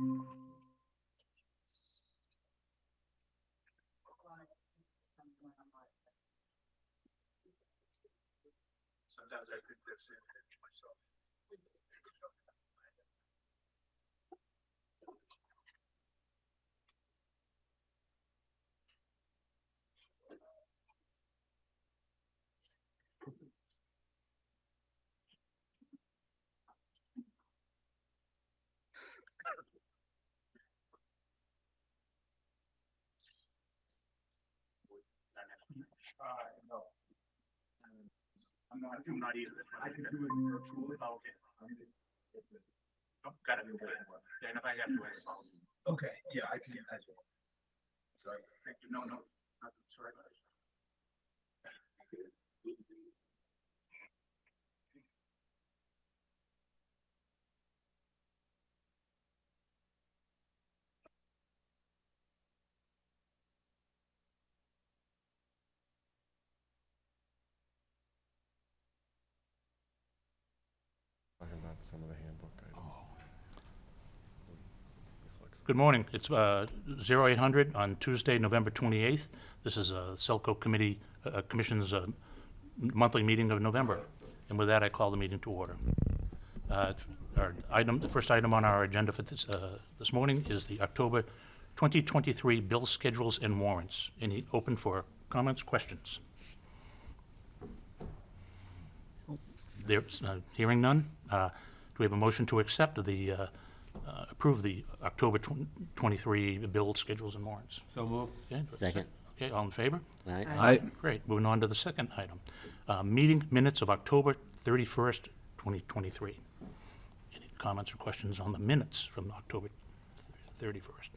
Sometimes I think this in myself. No. I'm not either. I can do it virtually. Oh, okay. Oh, got it. Yeah, if I have to. Okay, yeah, I can. Sorry. Thank you. No, sorry. Talking about some of the handbook items. Good morning. It's 0800 on Tuesday, November 28th. This is SELCO Commission's monthly meeting of November. And with that, I call the meeting to order. The first item on our agenda for this morning is the October 2023 bill schedules and warrants. Any open for comments, questions? There's hearing none. Do we have a motion to accept approve the October 23 bill schedules and warrants? So moved. Okay, Second. Okay, all in favor? Aye. Aye. Great. Moving on to the second item. Meeting minutes of October 31st, 2023. Any comments or questions on the minutes from October 31st?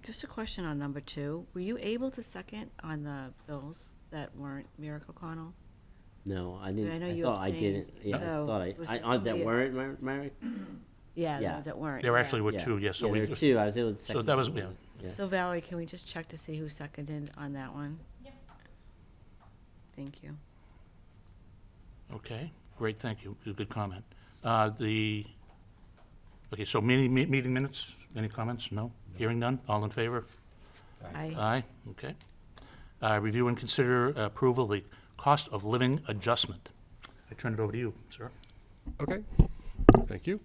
Just a question on number 2. Were you able to second on the bills that weren't Miracle Connell? No, I didn't. I know I you thought I abstained, didn't. Yeah, so I thought I. was I it that somebody- weren't married. Yeah, the Yeah. ones that weren't. There yeah. actually were two, yes. So yeah, there we were two. I was able to second. that was- one. yeah. So Valerie, can we just check to see who seconded on that one? Yep. Thank you. Okay, great, thank you. Good comment. Okay, so meeting minutes, any comments? No? Hearing none? All in favor? Aye. Aye, okay. Review and consider approval of the cost of living adjustment. I turn it over to you, sir. Okay, thank you.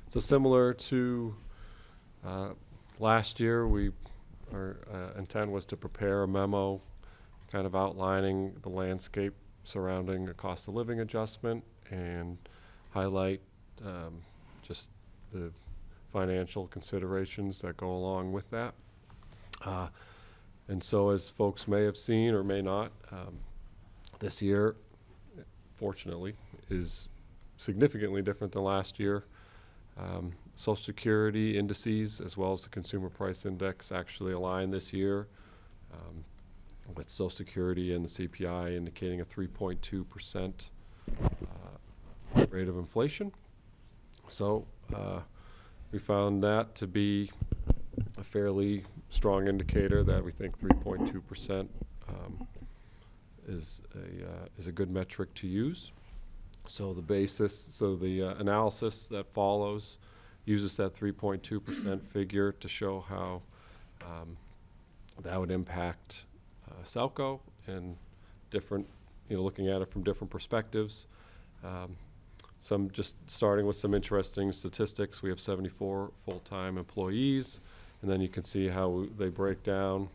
So similar to last year, our intent was to prepare a memo kind of outlining the landscape surrounding a cost of living adjustment and highlight just the financial considerations that go along with that. And so as folks may have seen or may not, this year, fortunately, is significantly different than last year. Social Security indices as well as the Consumer Price Index actually align this year, with Social Security and the CPI indicating a 3.2% rate of inflation. So we found that to be a fairly strong indicator that we think 3.2% is a good metric to use. So the analysis that follows uses that 3.2% figure to show how that would impact SELCO and different, looking at it from different perspectives. Just starting with some interesting statistics. We have 74 full-time employees, and then you can see how they break down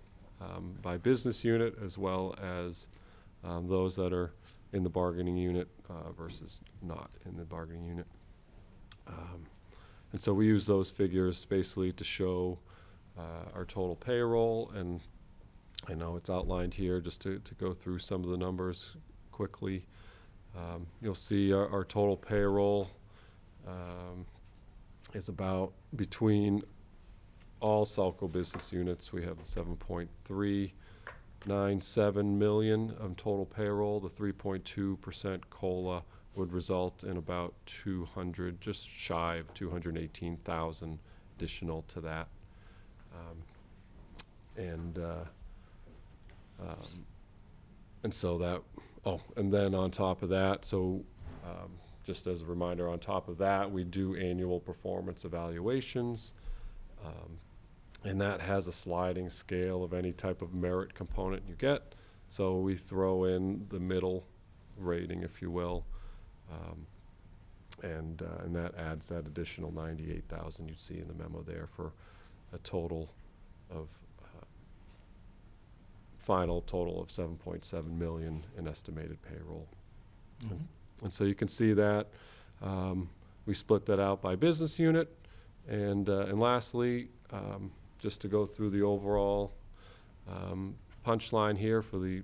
by business unit as well as those that are in the bargaining unit versus not in the bargaining unit. And so we use those figures basically to show our total payroll, and I know it's outlined here just to go through some of the numbers quickly. You'll see our total payroll is about, between all SELCO business units, we have 7.397 million of total payroll. The 3.2% COLA would result in about 200, just shy of 218,000 additional to that. And so that, and then on top of that, so just as a reminder, on top of that, we do annual performance evaluations. And that has a sliding scale of any type of merit component you get. So we throw in the middle rating, if you will. And that adds that additional 98,000 you'd see in the memo there for a total of, final total of 7.7 million in estimated payroll. And so you can see that we split that out by business unit. And lastly, just to go through the overall punchline here for the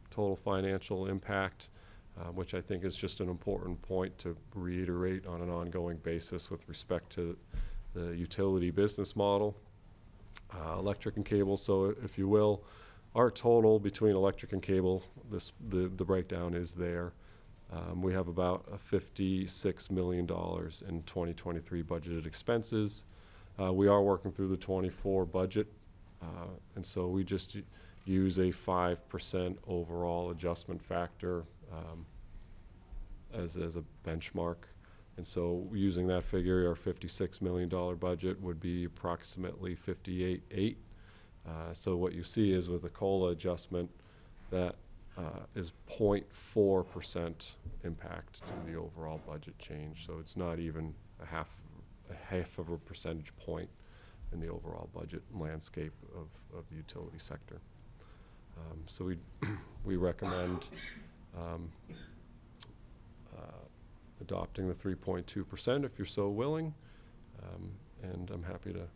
total financial impact, which I think is just an important point to reiterate on an ongoing basis with respect to the utility business model. Electric and cable, so if you will, our total between electric and cable, the breakdown is there. We have about $56 million in 2023 budgeted expenses. We are working through the 24 budget, and so we just use a 5% overall adjustment factor as a benchmark. And so using that figure, our $56 million budget would be approximately 58.8. So what you see is with the COLA adjustment, that is 0.4% impact to the overall budget change. So it's not even a half of a percentage point in the overall budget landscape of the utility sector. So we recommend adopting the 3.2% if you're so willing. And I'm happy to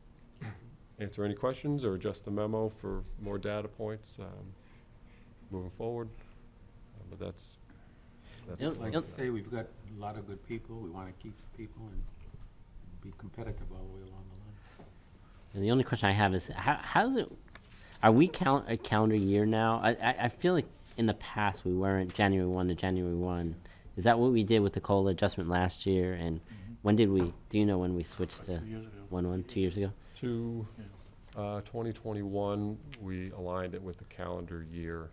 answer any questions or adjust the memo for more data points moving forward. But that's Yep. Like to say, we've got a lot of good people. We want to keep people and be competitive all the way along the line. And the only question I have is, how's it, are we a calendar year now? I feel like in the past we weren't January 1 to January 1. Is that what we did with the COLA adjustment last year? And when did we, do you know when we switched to 2 years ago. 1/1, 2 years ago? to 2021, we aligned it with the calendar year.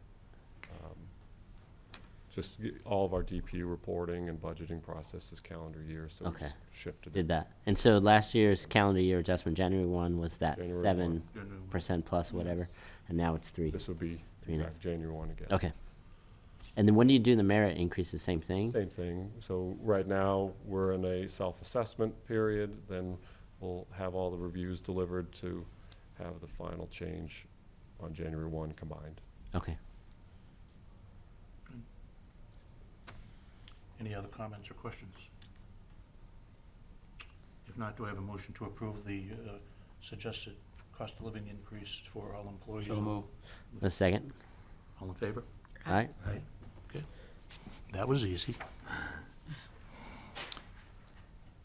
Just all of our DPU reporting and budgeting process is calendar year, so we Okay. just shifted it. Did that. And so last year's calendar year adjustment, January 1, was that January 7% plus whatever, and now it's 3. This would be 3.5. exact January 1 again. Okay. And then when do you do the merit increases? Same thing? Same thing. So right now, we're in a self-assessment period. Then we'll have all the reviews delivered to have the final change on January 1 combined. Okay. Any other comments or questions? If not, do I have a motion to approve the suggested cost of living increase for all employees? So move. A second. All in favor? All right. Okay. That was easy.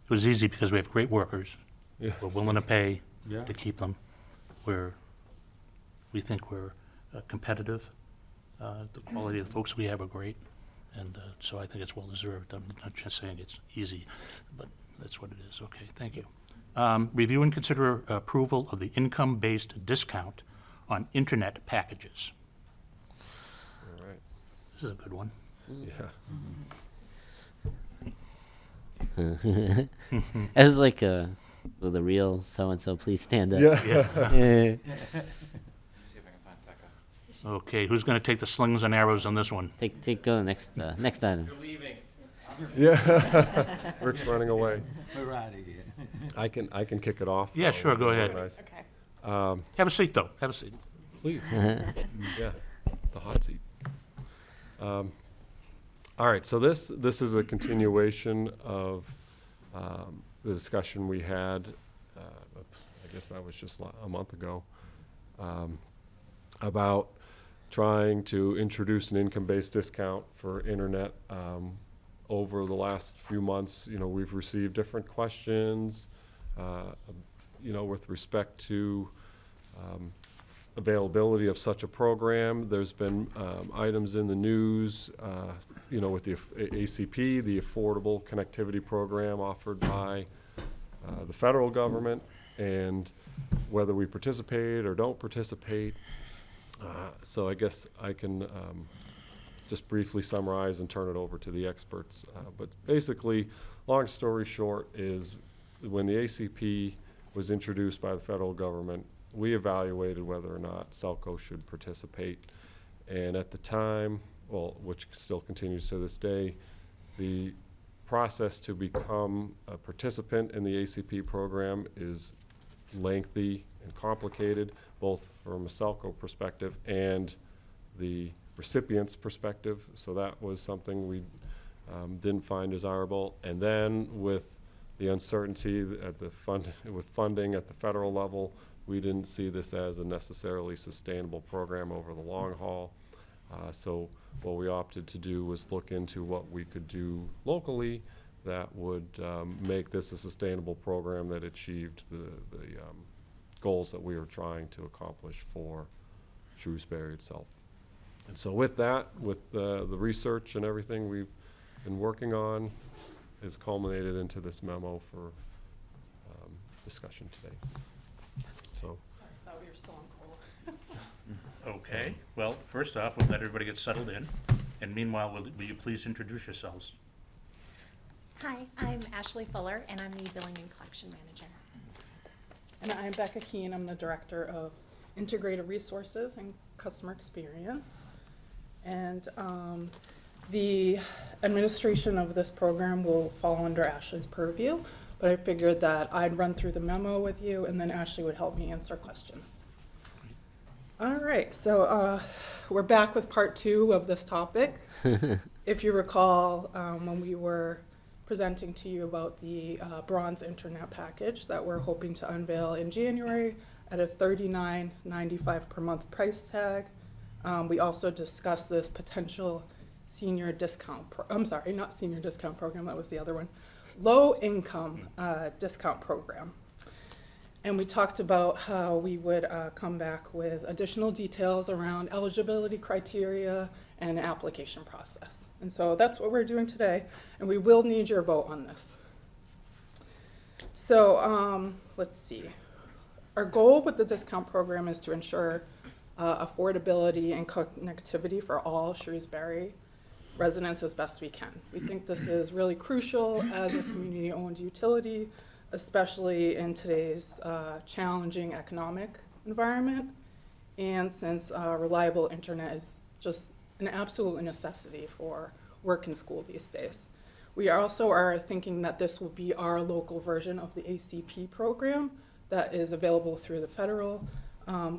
It was easy because we have great workers. Yeah. We're willing to pay Yeah. to keep them. We think we're competitive. The quality of the folks we have are great. And so I think it's well-deserved. I'm not just saying it's easy, but that's what it is. Okay, thank you. Review and consider approval of the income-based discount on internet packages. All right. This is a good one. Yeah. As like with a real so-and-so, please stand up. Yeah. Okay, who's going to take the slings and arrows on this one? Take go next item. Yeah. Rick's running away. We're out of here. I can kick it off. Yeah, sure, go ahead. Organized. Okay. Have a seat, though. Have a seat. Please. Yeah, the hot seat. All right, so this is a continuation of the discussion we had, I guess that was just a month ago, about trying to introduce an income-based discount for internet. Over the last few months, we've received different questions, with respect to availability of such a program. There's been items in the news, with the ACP, the Affordable Connectivity Program offered by the federal government, and whether we participate or don't participate. So I guess I can just briefly summarize and turn it over to the experts. But basically, long story short is when the ACP was introduced by the federal government, we evaluated whether or not SELCO should participate. And at the time, well, which still continues to this day, the process to become a participant in the ACP program is lengthy and complicated, both from a SELCO perspective and the recipient's perspective. So that was something we didn't find desirable. And then with the uncertainty at the with funding at the federal level, we didn't see this as a necessarily sustainable program over the long haul. So what we opted to do was look into what we could do locally that would make this a sustainable program that achieved the goals that we were trying to accomplish for Shrewsbury itself. And so with that, with the research and everything we've been working on, is culminated into this memo for discussion today. So. Sorry, I thought we were still on cola. Okay, well, first off, we'll let everybody get settled in, and meanwhile, will you please introduce yourselves? Hi, I'm Ashley Fuller, and I'm the Billing and Collection Manager. And I'm Becca Keene. I'm the Director of Integrated Resources and Customer Experience. And the administration of this program will fall under Ashley's purview, but I figured that I'd run through the memo with you, and then Ashley would help me answer questions. All right, so we're back with part 2 of this topic. If you recall, when we were presenting to you about the bronze internet package that we're hoping to unveil in January at a $39.95 per month price tag. We also discussed this potential senior discount, I'm sorry, not senior discount program, that was the other one, low income discount program. And we talked about how we would come back with additional details around eligibility criteria and application process. And so that's what we're doing today, and we will need your vote on this. So let's see. Our goal with the discount program is to ensure affordability and connectivity for all Shrewsbury residents as best we can. We think this is really crucial as a community-owned utility, especially in today's challenging economic environment, and since reliable internet is just an absolute necessity for work and school these days. We also are thinking that this will be our local version of the ACP program that is available through the federal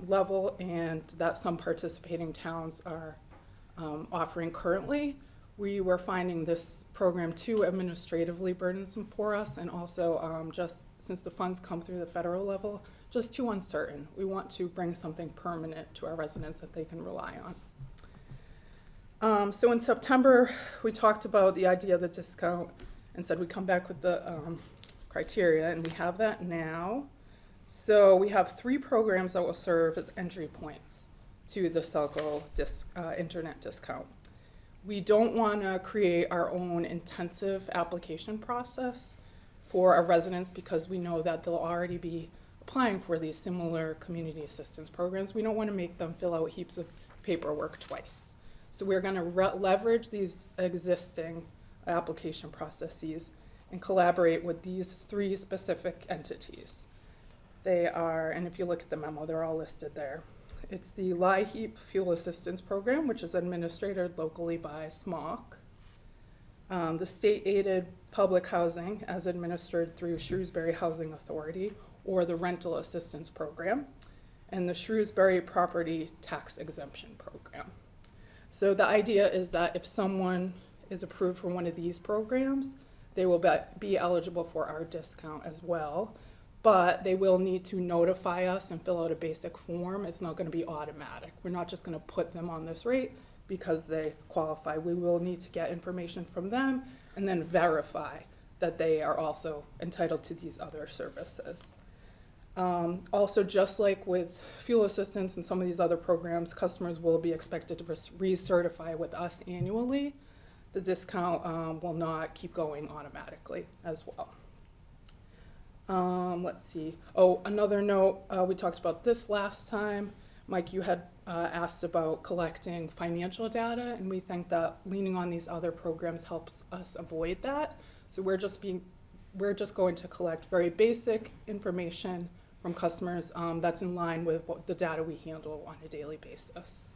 level, and that some participating towns are offering currently. We were finding this program too administratively burdensome for us, and also just since the funds come through the federal level, just too uncertain. We want to bring something permanent to our residents that they can rely on. So in September, we talked about the idea of the discount and said we'd come back with the criteria, and we have that now. So we have 3 programs that will serve as entry points to the SELCO internet discount. We don't want to create our own intensive application process for our residents because we know that they'll already be applying for these similar community assistance programs. We don't want to make them fill out heaps of paperwork twice. So we're going to leverage these existing application processes and collaborate with these 3 specific entities. They are, and if you look at the memo, they're all listed there. It's the LIHEAP Fuel Assistance Program, which is administered locally by SMOC. The state-aided public housing as administered through Shrewsbury Housing Authority, or the Rental Assistance Program, and the Shrewsbury Property Tax Exemption Program. So the idea is that if someone is approved for one of these programs, they will be eligible for our discount as well, but they will need to notify us and fill out a basic form. It's not going to be automatic. We're not just going to put them on this rate because they qualify. We will need to get information from them and then verify that they are also entitled to these other services. Also, just like with fuel assistance and some of these other programs, customers will be expected to recertify with us annually. The discount will not keep going automatically as well. Let's see. Oh, another note, we talked about this last time. Mike, you had asked about collecting financial data, and we think that leaning on these other programs helps us avoid that. So we're just going to collect very basic information from customers that's in line with the data we handle on a daily basis.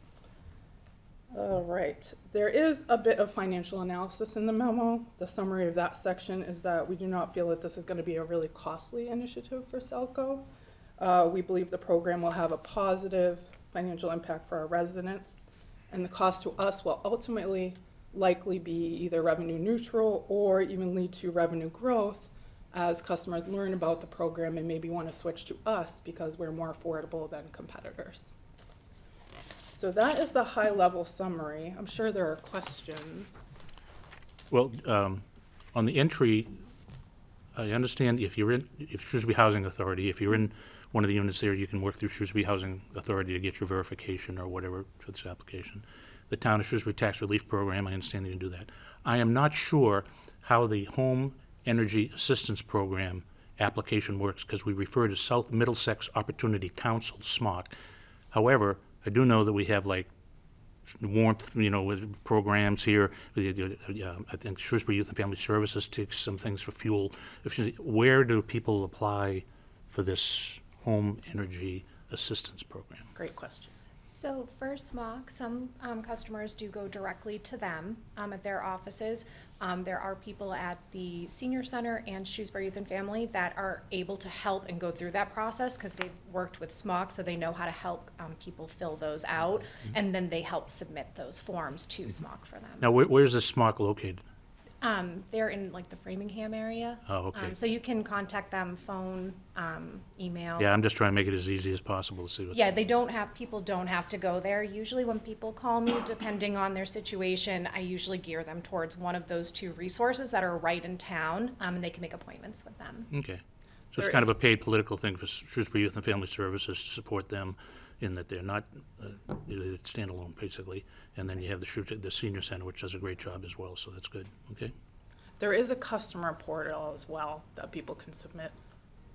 All right, there is a bit of financial analysis in the memo. The summary of that section is that we do not feel that this is going to be a really costly initiative for SELCO. We believe the program will have a positive financial impact for our residents, and the cost to us will ultimately likely be either revenue neutral or even lead to revenue growth as customers learn about the program and maybe want to switch to us because we're more affordable than competitors. So that is the high-level summary. I'm sure there are questions. Well, on the entry, I understand if Shrewsbury Housing Authority, if you're in one of the units there, you can work through Shrewsbury Housing Authority to get your verification or whatever for this application. The Town of Shrewsbury Tax Relief Program, I understand you can do that. I am not sure how the Home Energy Assistance Program application works because we refer to South Middlesex Opportunity Council, SMOC. However, I do know that we have like warmth, with programs here. I think Shrewsbury Youth and Family Services takes some things for fuel efficiency. Where do people apply for this Home Energy Assistance Program? Great question. So for SMOC, some customers do go directly to them at their offices. There are people at the Senior Center and Shrewsbury Youth and Family that are able to help and go through that process because they've worked with SMOC, so they know how to help people fill those out, and then they help submit those forms to SMOC for them. Now, where's this SMOC located? They're in like the Framingham area. Oh, okay. So you can contact them, phone, email. Yeah, I'm just trying to make it as easy as possible to see what's. Yeah, people don't have to go there. Usually when people call me, depending on their situation, I usually gear them towards one of those two resources that are right in town, and they can make appointments with them. Okay. So it's kind of a paid political thing for Shrewsbury Youth and Family Services to support them in that they're not standalone, basically. And then you have the Senior Center, which does a great job as well, so that's good. Okay. There is a customer portal as well that people can submit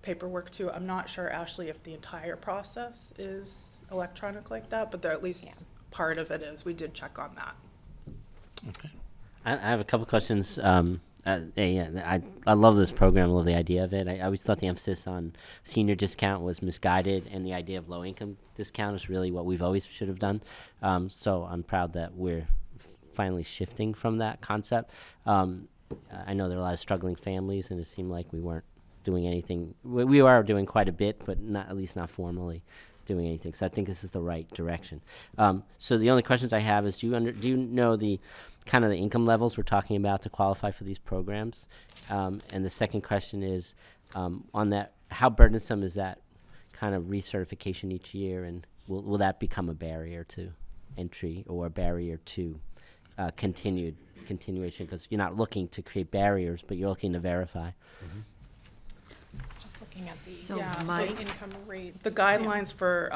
paperwork to. I'm not sure, Ashley, if the entire process is electronic like that, but there at least part of it is. We did check on that. Okay. I have a couple questions. I love this program. I love the idea of it. I always thought the emphasis on senior discount was misguided, and the idea of low income discount is really what we've always should have done. So I'm proud that we're finally shifting from that concept. I know there are a lot of struggling families, and it seemed like we weren't doing anything. We are doing quite a bit, but at least not formally doing anything. So I think this is the right direction. So the only questions I have is, do you know the kind of the income levels we're talking about to qualify for these programs? And the second question is, on that, how burdensome is that kind of recertification each year, and will that become a barrier to entry or a barrier to continuation? Because you're not looking to create barriers, but you're looking to verify. Just looking at the So Mike, income rates. the guidelines for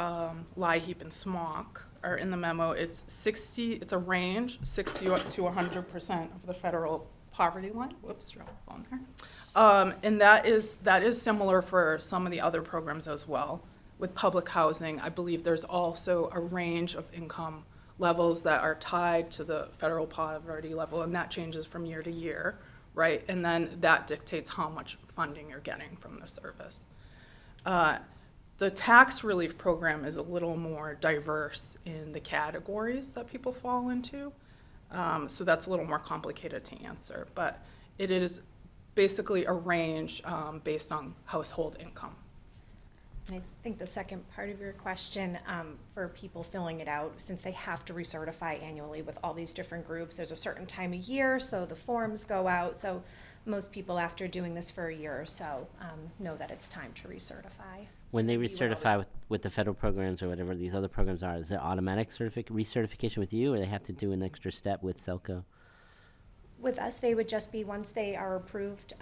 LIHEAP and SMOC are in the memo. It's a range, 60 to 100% of the federal poverty line. Whoops, dropped the phone there. And that is similar for some of the other programs as well. With public housing, I believe there's also a range of income levels that are tied to the federal poverty level, and that changes from year to year, right? And then that dictates how much funding you're getting from the service. The tax relief program is a little more diverse in the categories that people fall into. So that's a little more complicated to answer, but it is basically a range based on household income. I think the second part of your question, for people filling it out, since they have to recertify annually with all these different groups, there's a certain time of year, so the forms go out. So most people, after doing this for a year or so, know that it's time to recertify. When they recertify with the federal programs or whatever these other programs are, is it automatic recertification with you, or they have to do an extra step with SELCO? With us, they would just be, once they are approved,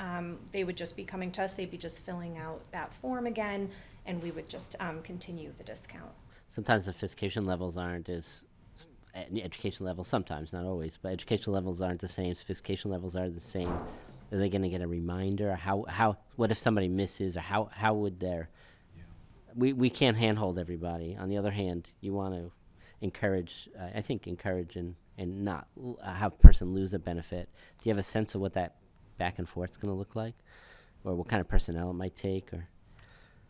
they would just be coming to us. They'd be just filling out that form again, and we would just continue the discount. Sometimes the sophistication levels aren't as education levels, sometimes, not always, but education levels aren't the same, sophistication levels are the same. Are they going to get a reminder? What if somebody misses, or how would their we can't handhold everybody. On the other hand, you want to encourage, encourage and not have a person lose a benefit. Do you have a sense of what that back and forth is going to look like, or what kind of personnel it might take, or?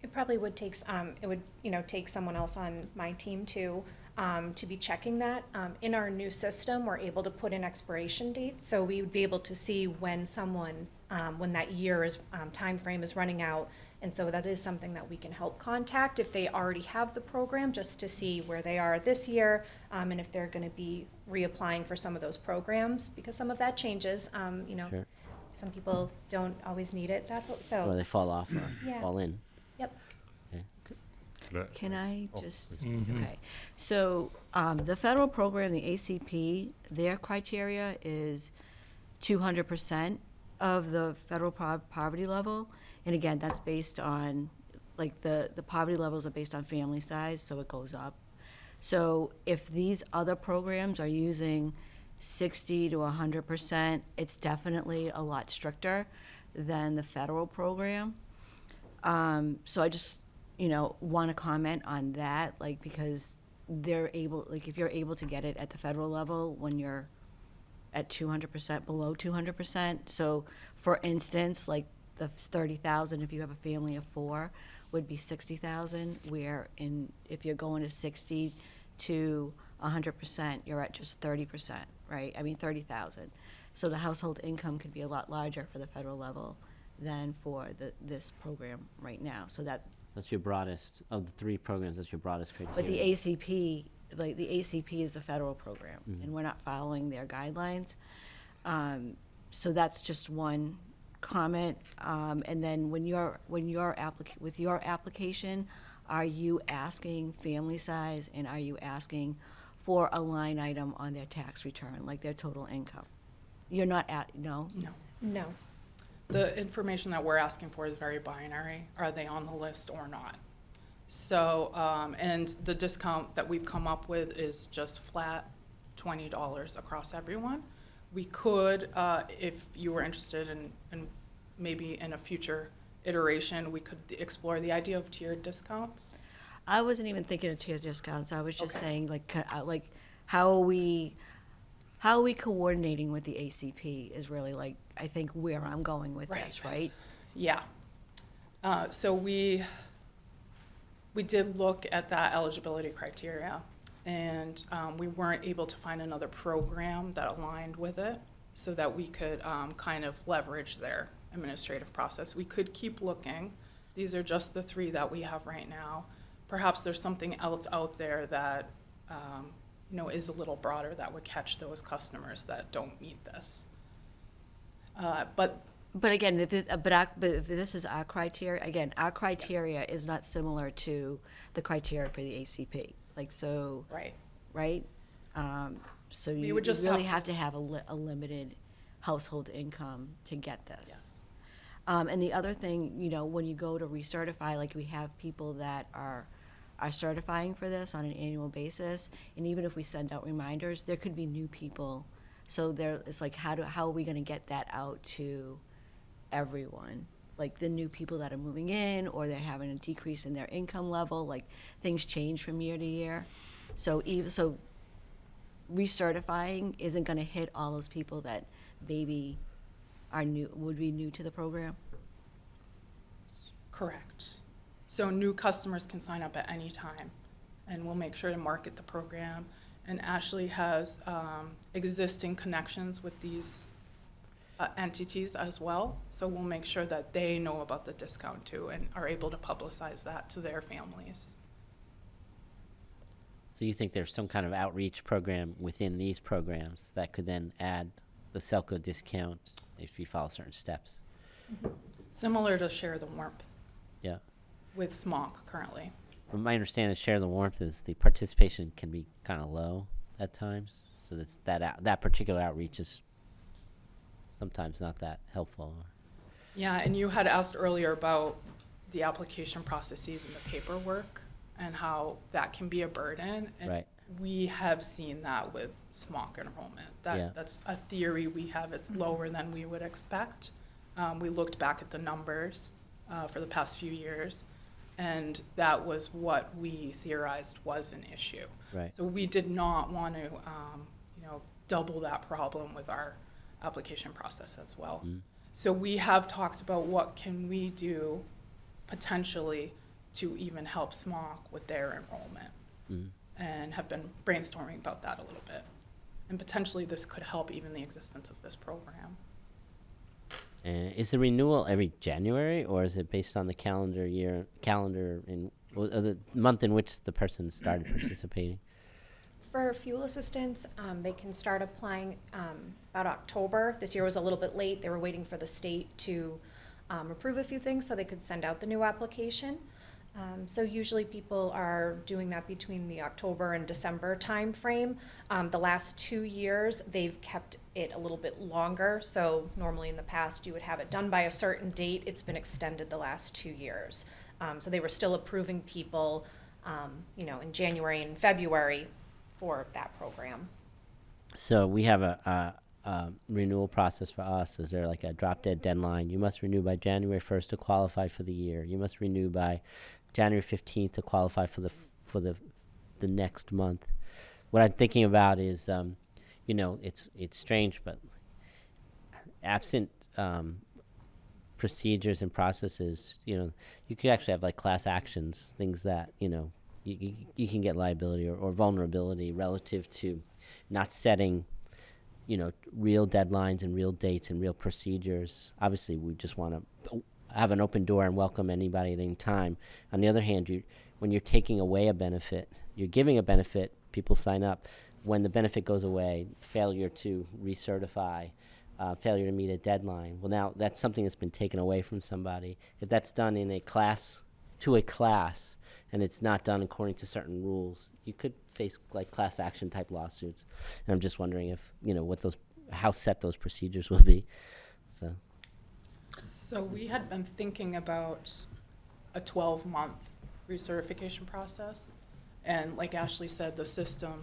It probably would take, it would, take someone else on my team too, to be checking that. In our new system, we're able to put in expiration dates, so we would be able to see when someone, when that year is, timeframe is running out. And so that is something that we can help contact if they already have the program, just to see where they are this year, and if they're gonna be reapplying for some of those programs, because some of that changes, Sure. some people don't always need it, Or so, they fall off or Yeah. fall in? yep. Okay. Can I Oh, just, please. okay. So, the federal program, the ACP, their criteria is 200% of the federal poverty level. And again, that's based on, like, the poverty levels are based on family size, so it goes up. So if these other programs are using 60 to 100%, it's definitely a lot stricter than the federal program. So I just, want to comment on that, like, because they're able, like, if you're able to get it at the federal level when you're at 200%, below 200%. So, for instance, like, the 30,000, if you have a family of 4, would be 60,000, where if you're going to 60 to 100%, you're at just 30%, right? I mean, 30,000. So the household income could be a lot larger for the federal level than for this program right now. So That's your broadest, of the 3 programs, that's your broadest criteria. but the ACP, like, the ACP is the federal program, and we're not following their guidelines. So that's just one comment. And then with your application, are you asking family size, and are you asking for a line item on their tax return, like their total income? You're not no? No. No. The information that we're asking for is very binary. Are they on the list or not? So, and the discount that we've come up with is just flat $20 across everyone. We could, if you were interested in maybe in a future iteration, we could explore the idea of tiered discounts. I wasn't even thinking of tier discounts. I was just Okay. saying, like, how are we coordinating with the ACP is really, like, I think where I'm going with this, right? Yeah. So we did look at that eligibility criteria, and we weren't able to find another program that aligned with it so that we could kind of leverage their administrative process. We could keep looking. These are just the 3 that we have right now. Perhaps there's something else out there that is a little broader that would catch those customers that don't meet this. But But again, if this is our criteria, again, our criteria is not similar to the criteria for the ACP. Like, so, right. right? So you would just really have have to have a limited household income to get this. Yes. And the other thing, when you go to recertify, like, we have people that are certifying for this on an annual basis, and even if we send out reminders, there could be new people. So it's like, how are we gonna get that out to everyone? Like, the new people that are moving in, or they're having a decrease in their income level, like, things change from year to year. So recertifying isn't gonna hit all those people that maybe would be new to the program. Correct. So new customers can sign up at any time, and we'll make sure to market the program. And Ashley has existing connections with these entities as well, so we'll make sure that they know about the discount too and are able to publicize that to their families. So you think there's some kind of outreach program within these programs that could then add the SELCO discount if you follow certain steps? Similar to Share the Warmth Yeah. with SMOC currently. From my understanding, Share the Warmth is the participation can be kind of low at times. So that particular outreach is sometimes not that helpful. Yeah, and you had asked earlier about the application processes and the paperwork and how that can be a burden. And Right. we have seen that with SMOC enrollment. Yeah. That's a theory we have. It's lower than we would expect. We looked back at the numbers for the past few years. And that was what we theorized was an issue. Right. So we did not want to, double that problem with our application process as well. So we have talked about what can we do potentially to even help SMOC with their enrollment, and have been brainstorming about that a little bit. And potentially this could help even the existence of this program. Is the renewal every January, or is it based on the calendar or the month in which the person started participating? For fuel assistance, they can start applying about October. This year was a little bit late. They were waiting for the state to approve a few things so they could send out the new application. So usually people are doing that between the October and December timeframe. The last 2 years, they've kept it a little bit longer. So normally in the past, you would have it done by a certain date. It's been extended the last 2 years. So they were still approving people, in January and February for that program. So we have a renewal process for us. Is there like a drop dead deadline? You must renew by January 1st to qualify for the year. You must renew by January 15th to qualify for the next month. What I'm thinking about is, it's strange, but absent procedures and processes, you could actually have like class actions, things that, you can get liability or vulnerability relative to not setting, real deadlines and real dates and real procedures. Obviously, we just want to have an open door and welcome anybody at any time. On the other hand, when you're taking away a benefit, you're giving a benefit, people sign up. When the benefit goes away, failure to recertify, failure to meet a deadline. Well, now that's something that's been taken away from somebody. If that's done in a class, and it's not done according to certain rules, you could face like class action type lawsuits. And I'm just wondering if, how set those procedures will be. So we had been thinking about a 12-month recertification process. And like Ashley said, the system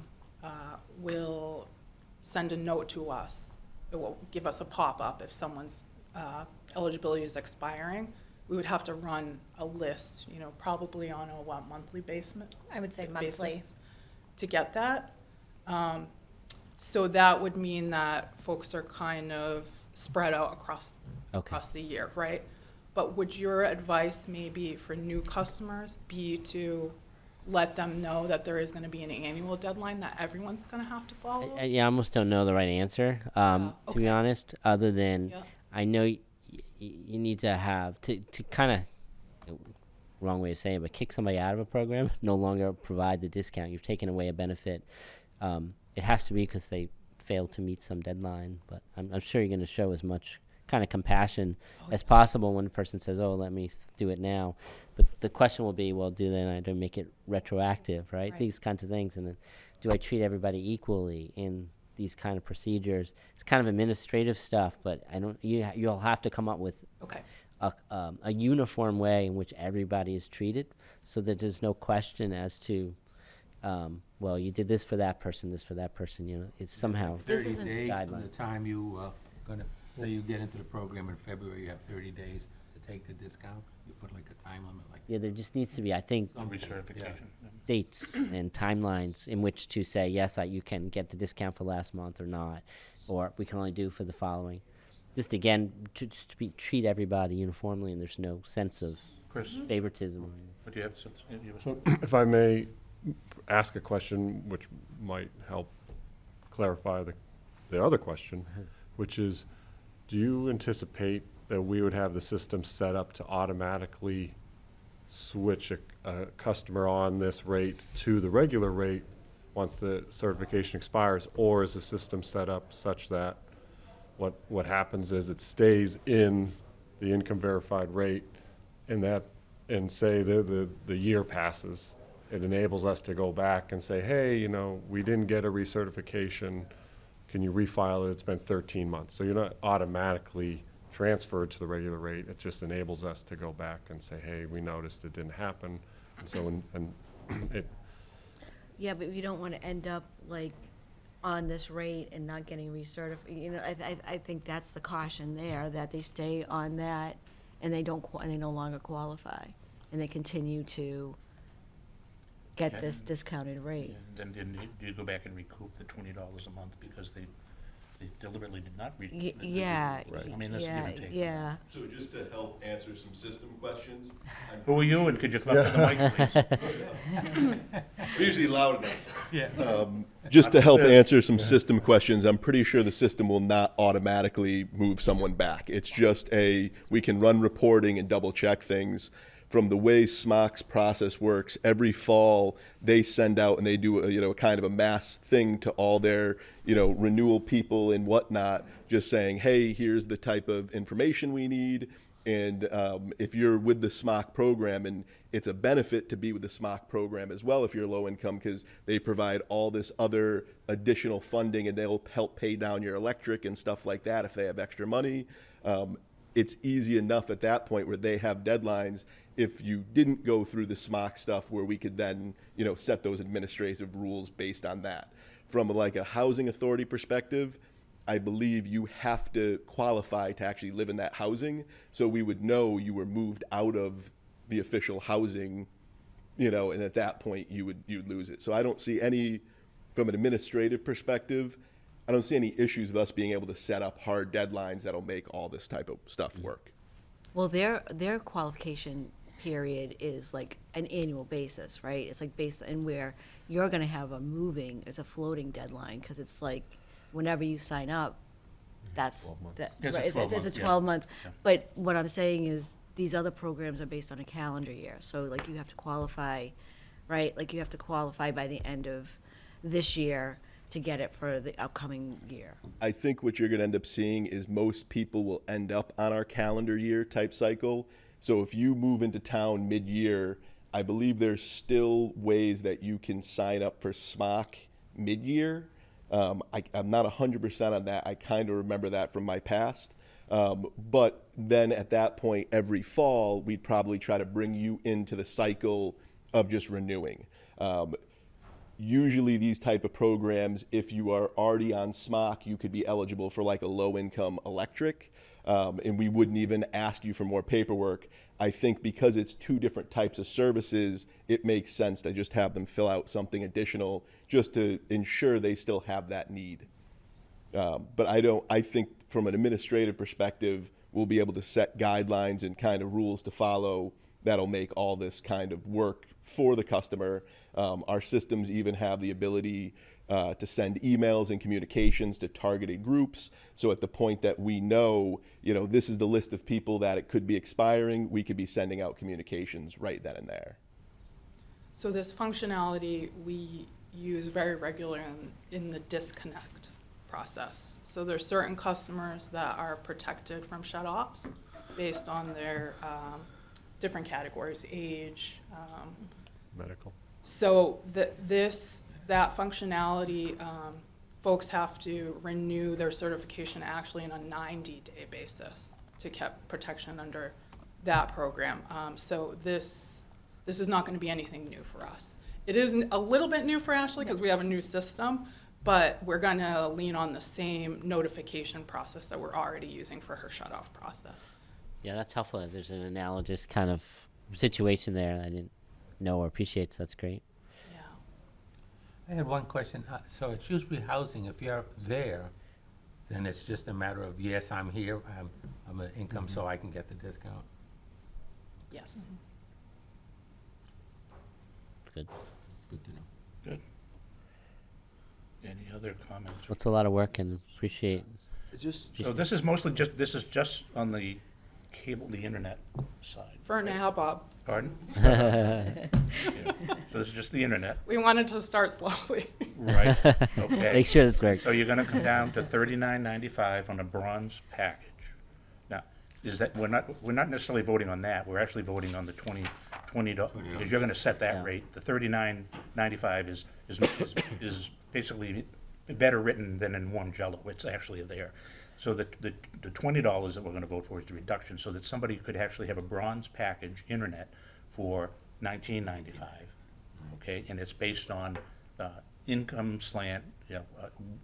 will send a note to us. It will give us a pop-up if someone's eligibility is expiring. We would have to run a list, probably on a monthly basis? I would say monthly. To get that. So that would mean that folks are kind of spread out across the year, right? But would your advice maybe for new customers be to let them know that there is going to be an annual deadline that everyone's going to have to follow? I almost don't know the right answer, to be honest, other than I know you need to have, to kind of, wrong way of saying it, but kick somebody out of a program, no longer provide the discount. You've taken away a benefit. It has to be because they failed to meet some deadline, but I'm sure you're going to show as much kind of compassion as possible when the person says, oh, let me do it now. But the question will be, well, do I make it retroactive, right? These kinds of things. And then do I treat everybody equally in these kind of procedures? It's kind of administrative stuff, but you'll have to come up with a uniform way in which everybody is treated so that there's no question as to, well, you did this for that person, it's somehow 30 days from guideline. the time you say you get into the program in February, you have 30 days to take the discount. You put like a time limit, like. Yeah, there just needs to be, I think, some Recertification. dates and timelines in which to say, yes, you can get the discount for last month or not, or we can only do for the following. Just again, treat everybody uniformly, and there's no sense of Chris, favoritism. what do you have? So if I may ask a question which might help clarify the other question, which is, do you anticipate that we would have the system set up to automatically switch a customer on this rate to the regular rate once the certification expires, or is the system set up such that what happens is it stays in the income verified rate, and say the year passes, it enables us to go back and say, hey, we didn't get a recertification, can you refile it? It's been 13 months. So you're not automatically transferred to the regular rate. It just enables us to go back and say, hey, we noticed it didn't happen. And so it. Yeah, but you don't want to end up like on this rate and not getting recertified. I think that's the caution there, that they stay on that and they no longer qualify. and they continue to get this discounted rate. Then do you go back and recoup the $20 a month because they deliberately did not recoup? Yeah, I mean, that's a give yeah, and take. yeah. So just to help answer some system questions, Who are you, and could you come up to the mic, please? we're usually loud enough. Just to help answer some system questions, I'm pretty sure the system will not automatically move someone back. It's just we can run reporting and double check things. From the way SMOC's process works, every fall they send out and they do a kind of a mass thing to all their renewal people and whatnot, just saying, hey, here's the type of information we need. And if you're with the SMOC program, and it's a benefit to be with the SMOC program as well if you're low income, because they provide all this other additional funding and they'll help pay down your electric and stuff like that if they have extra money. It's easy enough at that point where they have deadlines. If you didn't go through the SMOC stuff, where we could then set those administrative rules based on that. From like a housing authority perspective, I believe you have to qualify to actually live in that housing. So we would know you were moved out of the official housing, and at that point you'd lose it. So I don't see any, from an administrative perspective, I don't see any issues with us being able to set up hard deadlines that'll make all this type of stuff work. Well, their qualification period is like an annual basis, right? It's like based on where you're gonna have it's a floating deadline, because it's like whenever you sign up, that's, that, It's a right, it's a 12-month, yeah. 12-month. Yeah. But what I'm saying is, these other programs are based on a calendar year, so like you have to qualify, right? Like you have to qualify by the end of this year to get it for the upcoming year. I think what you're going to end up seeing is most people will end up on our calendar year type cycle. So if you move into town mid-year, I believe there's still ways that you can sign up for SMOC mid-year. I'm not 100% on that. I kind of remember that from my past. But then at that point, every fall, we'd probably try to bring you into the cycle of just renewing. Usually these type of programs, if you are already on SMOC, you could be eligible for like a low-income electric, and we wouldn't even ask you for more paperwork. I think because it's two different types of services, it makes sense to just have them fill out something additional just to ensure they still have that need. But I think from an administrative perspective, we'll be able to set guidelines and kind of rules to follow that'll make all this kind of work for the customer. Our systems even have the ability to send emails and communications to targeted groups. So at the point that we know, this is the list of people that it could be expiring, we could be sending out communications right then and there. So this functionality we use very regularly in the disconnect process. So there's certain customers that are protected from shut-offs based on their different categories, age. Medical. So that functionality, folks have to renew their certification actually on a 90-day basis to get protection under that program. So this is not going to be anything new for us. It is a little bit new for Ashley because we have a new system, but we're going to lean on the same notification process that we're already using for her shut-off process. Yeah, that's helpful, as there's an analogous kind of situation there that I didn't know or appreciate, so that's great. Yeah. I had one question. So at Shrewsbury Housing, if you're there, then it's just a matter of, yes, I'm here, I'm an income, so I can get the discount. Yes. Good. Good to know. Good. Any other comments? That's a lot of work, and appreciate. So this is mostly just on the cable, the internet side. For now, Bob. Pardon? Yeah. So this is just the internet, We wanted to start slowly. right? Let's Okay. make sure this works. So you're gonna come down to $39.95 on a bronze package. Now, we're not necessarily voting on that, we're actually voting on the $20, because you're gonna set that Yeah. rate. The $39.95 is basically better written than in warm Jell-O, it's actually there. So the $20 that we're gonna vote for is the reduction, so that somebody could actually have a bronze package internet for $19.95, okay? And it's based on income slant,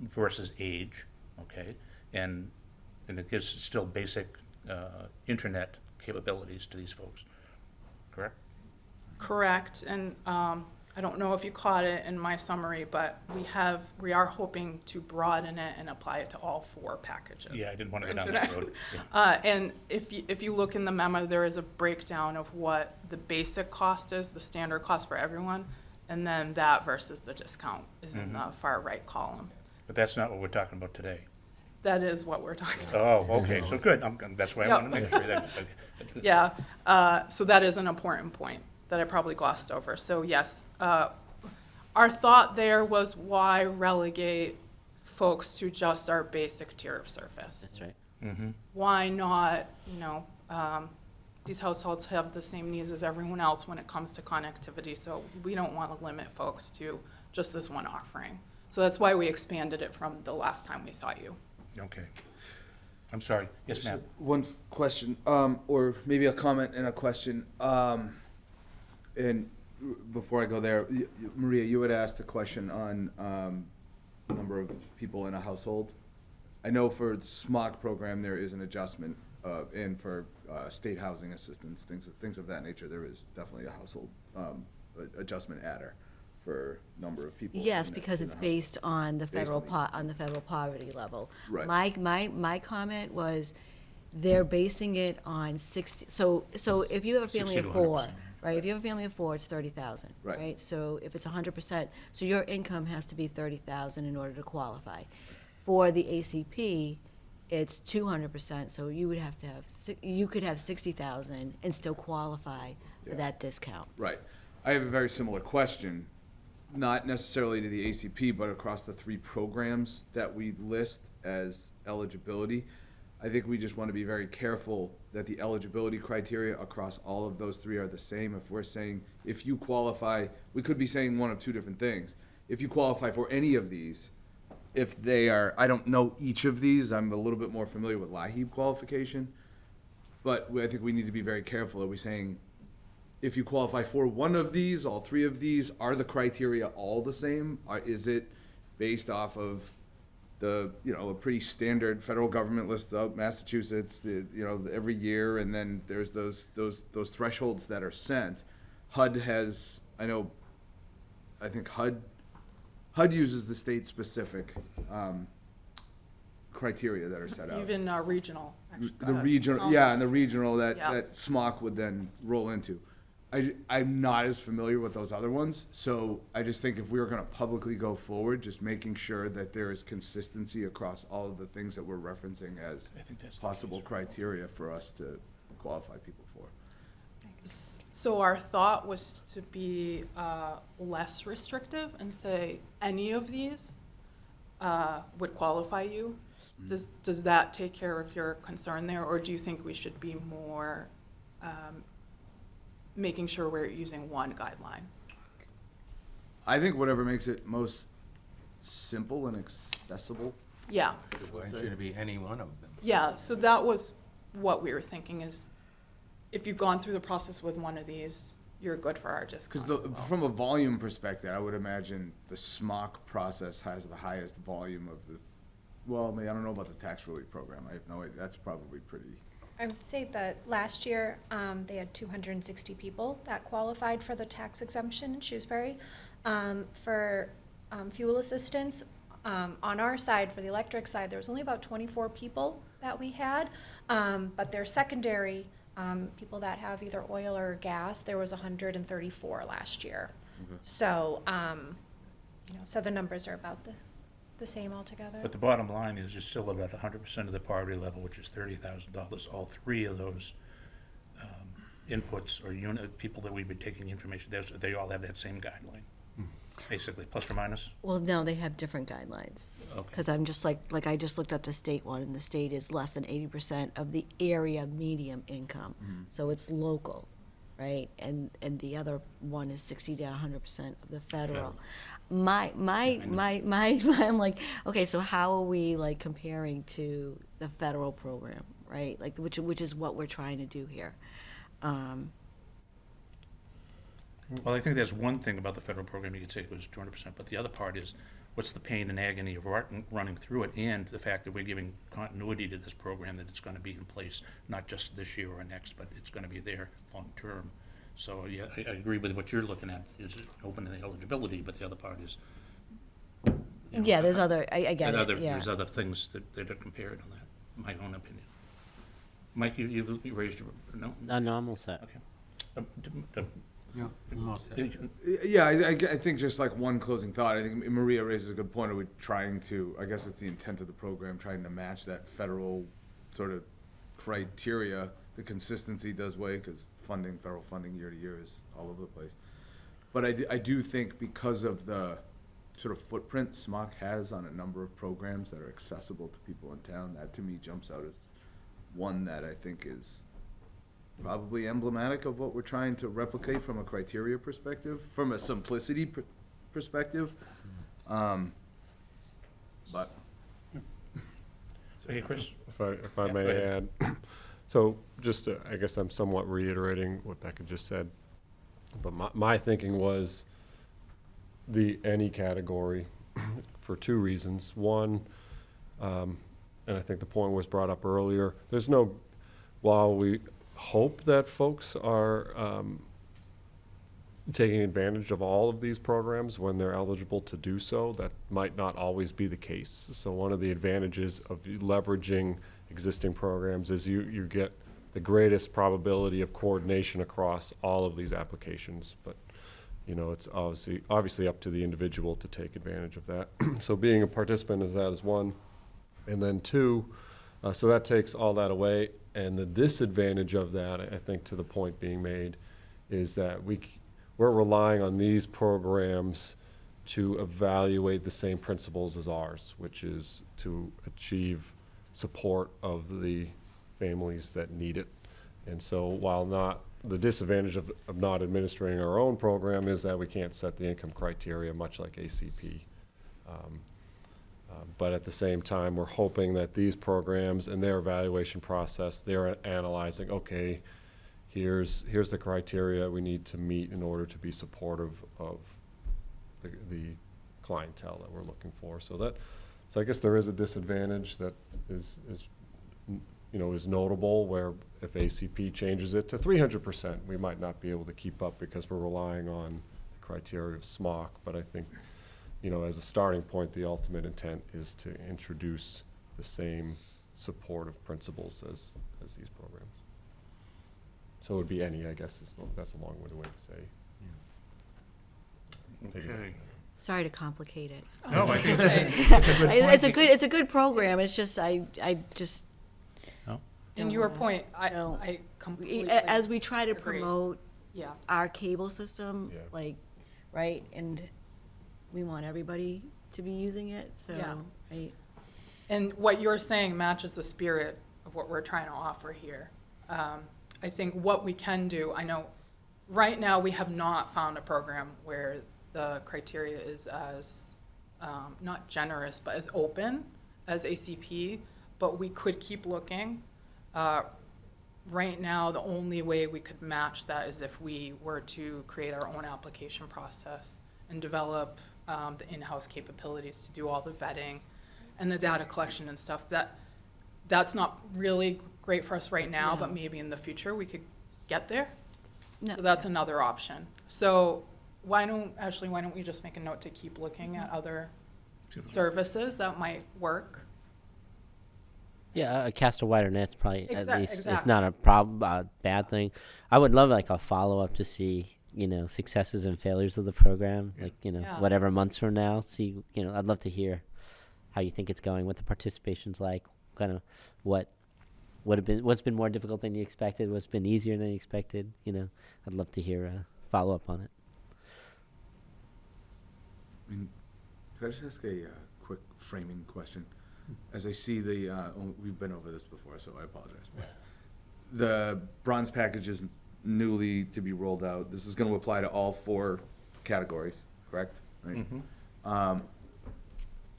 versus age, okay? And it gives still basic internet capabilities to these folks, correct? Correct, and I don't know if you caught it in my summary, but we are hoping to broaden it and apply it to all 4 packages. Yeah, I didn't want to go down that road. Yeah. And if you look in the memo, there is a breakdown of what the basic cost is, the standard cost for everyone, and then that versus the discount is in the far right column. But that's not what we're talking about today. That is what we're talking about. Oh, okay, so good. That's why I Yep. want to make sure that. Yeah, so that is an important point that I probably glossed over. So yes, our thought there was why relegate folks to just our basic tier of service? That's right. Why not, these households have the same needs as everyone else when it comes to connectivity, so we don't want to limit folks to just this one offering. So that's why we expanded it from the last time we saw you. Okay. I'm sorry. Yes, ma'am. One question, or maybe a comment and a question. And before I go there, Maria, you had asked a question on number of people in a household. I know for the SMOC program, there is an adjustment, and for state housing assistance, things of that nature, there is definitely a household adjustment adder for number of people. Yes, in a- because in it's a based on the Based federal on poverty level. Right. My comment was, they're basing it on 60, so if you have a family 60 of to 4, 100%. right, if you have a family of 4, it's 30,000, Right. right? So if it's 100%, so your income has to be 30,000 in order to qualify. For the ACP, it's 200%, so you would have to have, you could have 60,000 and still qualify for Yeah. that discount. Right. I have a very similar question, not necessarily to the ACP, but across the 3 programs that we list as eligibility. I think we just want to be very careful that the eligibility criteria across all of those 3 are the same. If we're saying, if you qualify, we could be saying one of 2 different things. If you qualify for any of these, if they are, I don't know each of these, I'm a little bit more familiar with LIHEAP qualification, but I think we need to be very careful. Are we saying, if you qualify for one of these, all 3 of these, are the criteria all the same? Is it based off of the, a pretty standard federal government list out Massachusetts, every year, and then there's those thresholds that are sent. HUD has, I think HUD uses the state-specific criteria that are set out. Even regional. The regional, yeah, and the regional that Yeah. SMOC would then roll into. I'm not as familiar with those other ones, so I just think if we were gonna publicly go forward, just making sure that there is consistency across all of the things that we're referencing as I think that's the possible criteria for us to qualify people for. So our thought was to be less restrictive and say any of these would qualify you. Does that take care of your concern there, or do you think we should be more making sure we're using one guideline? I think whatever makes it most simple and accessible. Yeah, Why should it be any one of them? yeah, so that was what we were thinking is, if you've gone through the process with one of these, you're good for our discount Because as well. from a volume perspective, I would imagine the SMOC process has the highest volume of the, well, I mean, I don't know about the tax relief program. I have no idea. That's probably pretty. I would say that last year, they had 260 people that qualified for the tax exemption in Shrewsbury. For fuel assistance, on our side, for the electric side, there was only about 24 people that we had. But their secondary, people that have either oil or gas, there was 134 last year. So, so the numbers are about the same altogether. But the bottom line is you're still about 100% of the poverty level, which is $30,000. All 3 of those inputs or people that we've been taking the information, they all have that same guideline, basically, plus or minus. Well, no, they have different guidelines. Okay. Because I'm just like I just looked up the state one, and the state is less than 80% of the area medium income. So it's local, right? And the other one is 60 to 100% of the federal. I'm like, okay, so how are we like comparing to the federal program, right? Like, which is what we're trying to do here. Well, I think there's one thing about the federal program you could say it was 200%, but the other part is what's the pain and agony of running through it, and the fact that we're giving continuity to this program, that it's going to be in place not just this year or next, but it's going to be there long term. So, yeah, I agree with what you're looking at, is opening the eligibility, but the other part is. you know, Yeah, there's other, I get and it, yeah. There's other things that are compared on that, my own opinion. Mike, you raised your, no? No, I'm all set. Okay. Yeah, I'm all set. Yeah, I think just like one closing thought, I think Maria raises a good point. Are we trying to, I guess it's the intent of the program, trying to match that federal sort of criteria. The consistency does weigh, because federal funding year to year is all over the place. But I do think because of the sort of footprint SMOC has on a number of programs that are accessible to people in town, that to me jumps out as one that I think is probably emblematic of what we're trying to replicate from a criteria perspective, from a simplicity perspective. But Okay, Chris? If I may add, so just, I guess I'm somewhat reiterating what Becca just said, but my thinking was the any category for two reasons. One, and I think the point was brought up earlier, there's no, while we hope that folks are taking advantage of all of these programs when they're eligible to do so, that might not always be the case. So one of the advantages of leveraging existing programs is you get the greatest probability of coordination across all of these applications. But it's obviously up to the individual to take advantage of that. So being a participant of that is one. And then two, so that takes all that away. And the disadvantage of that, I think, to the point being made, is that we're relying on these programs to evaluate the same principles as ours, which is to achieve support of the families that need it. And so while not, the disadvantage of not administering our own program is that we can't set the income criteria, much like ACP. But at the same time, we're hoping that these programs and their evaluation process, they're analyzing, okay, here's the criteria we need to meet in order to be supportive of the clientele that we're looking for. So I guess there is a disadvantage that is notable, where if ACP changes it to 300%, we might not be able to keep up because we're relying on the criteria of SMOC. But I think, as a starting point, the ultimate intent is to introduce the same supportive principles as these programs. So it would be any, I guess, that's a long-winded way to say. Okay. Sorry to complicate it. No, I think It's a good program, it's just, I just. No? In your point, don't. I completely. As we try to agree. promote Yeah. our cable system, Yeah. right, and we want everybody to be using it, so, Yeah. right? And what you're saying matches the spirit of what we're trying to offer here. I think what we can do, I know right now we have not found a program where the criteria is as, not generous, but as open as ACP, but we could keep looking. Right now, the only way we could match that is if we were to create our own application process and develop the in-house capabilities to do all the vetting and the data collection and stuff. That's not really great for us right now, but maybe in the future we could get there. No. So that's another option. So why don't we just make a note to keep looking at other services that might work? Yeah, cast a wider net's probably at least it's exactly. not a problem, a bad thing. I would love a follow up to see successes and failures of the program, Yeah. whatever months from now. See, I'd love to hear how you think it's going, what the participation's like, kind of what's been more difficult than you expected, what's been easier than you expected. I'd love to hear a follow up on it. Could I just ask a quick framing question? As I see we've been over this before, so I apologize. The bronze package is newly to be rolled out. This is going to apply to all 4 categories, correct? Right.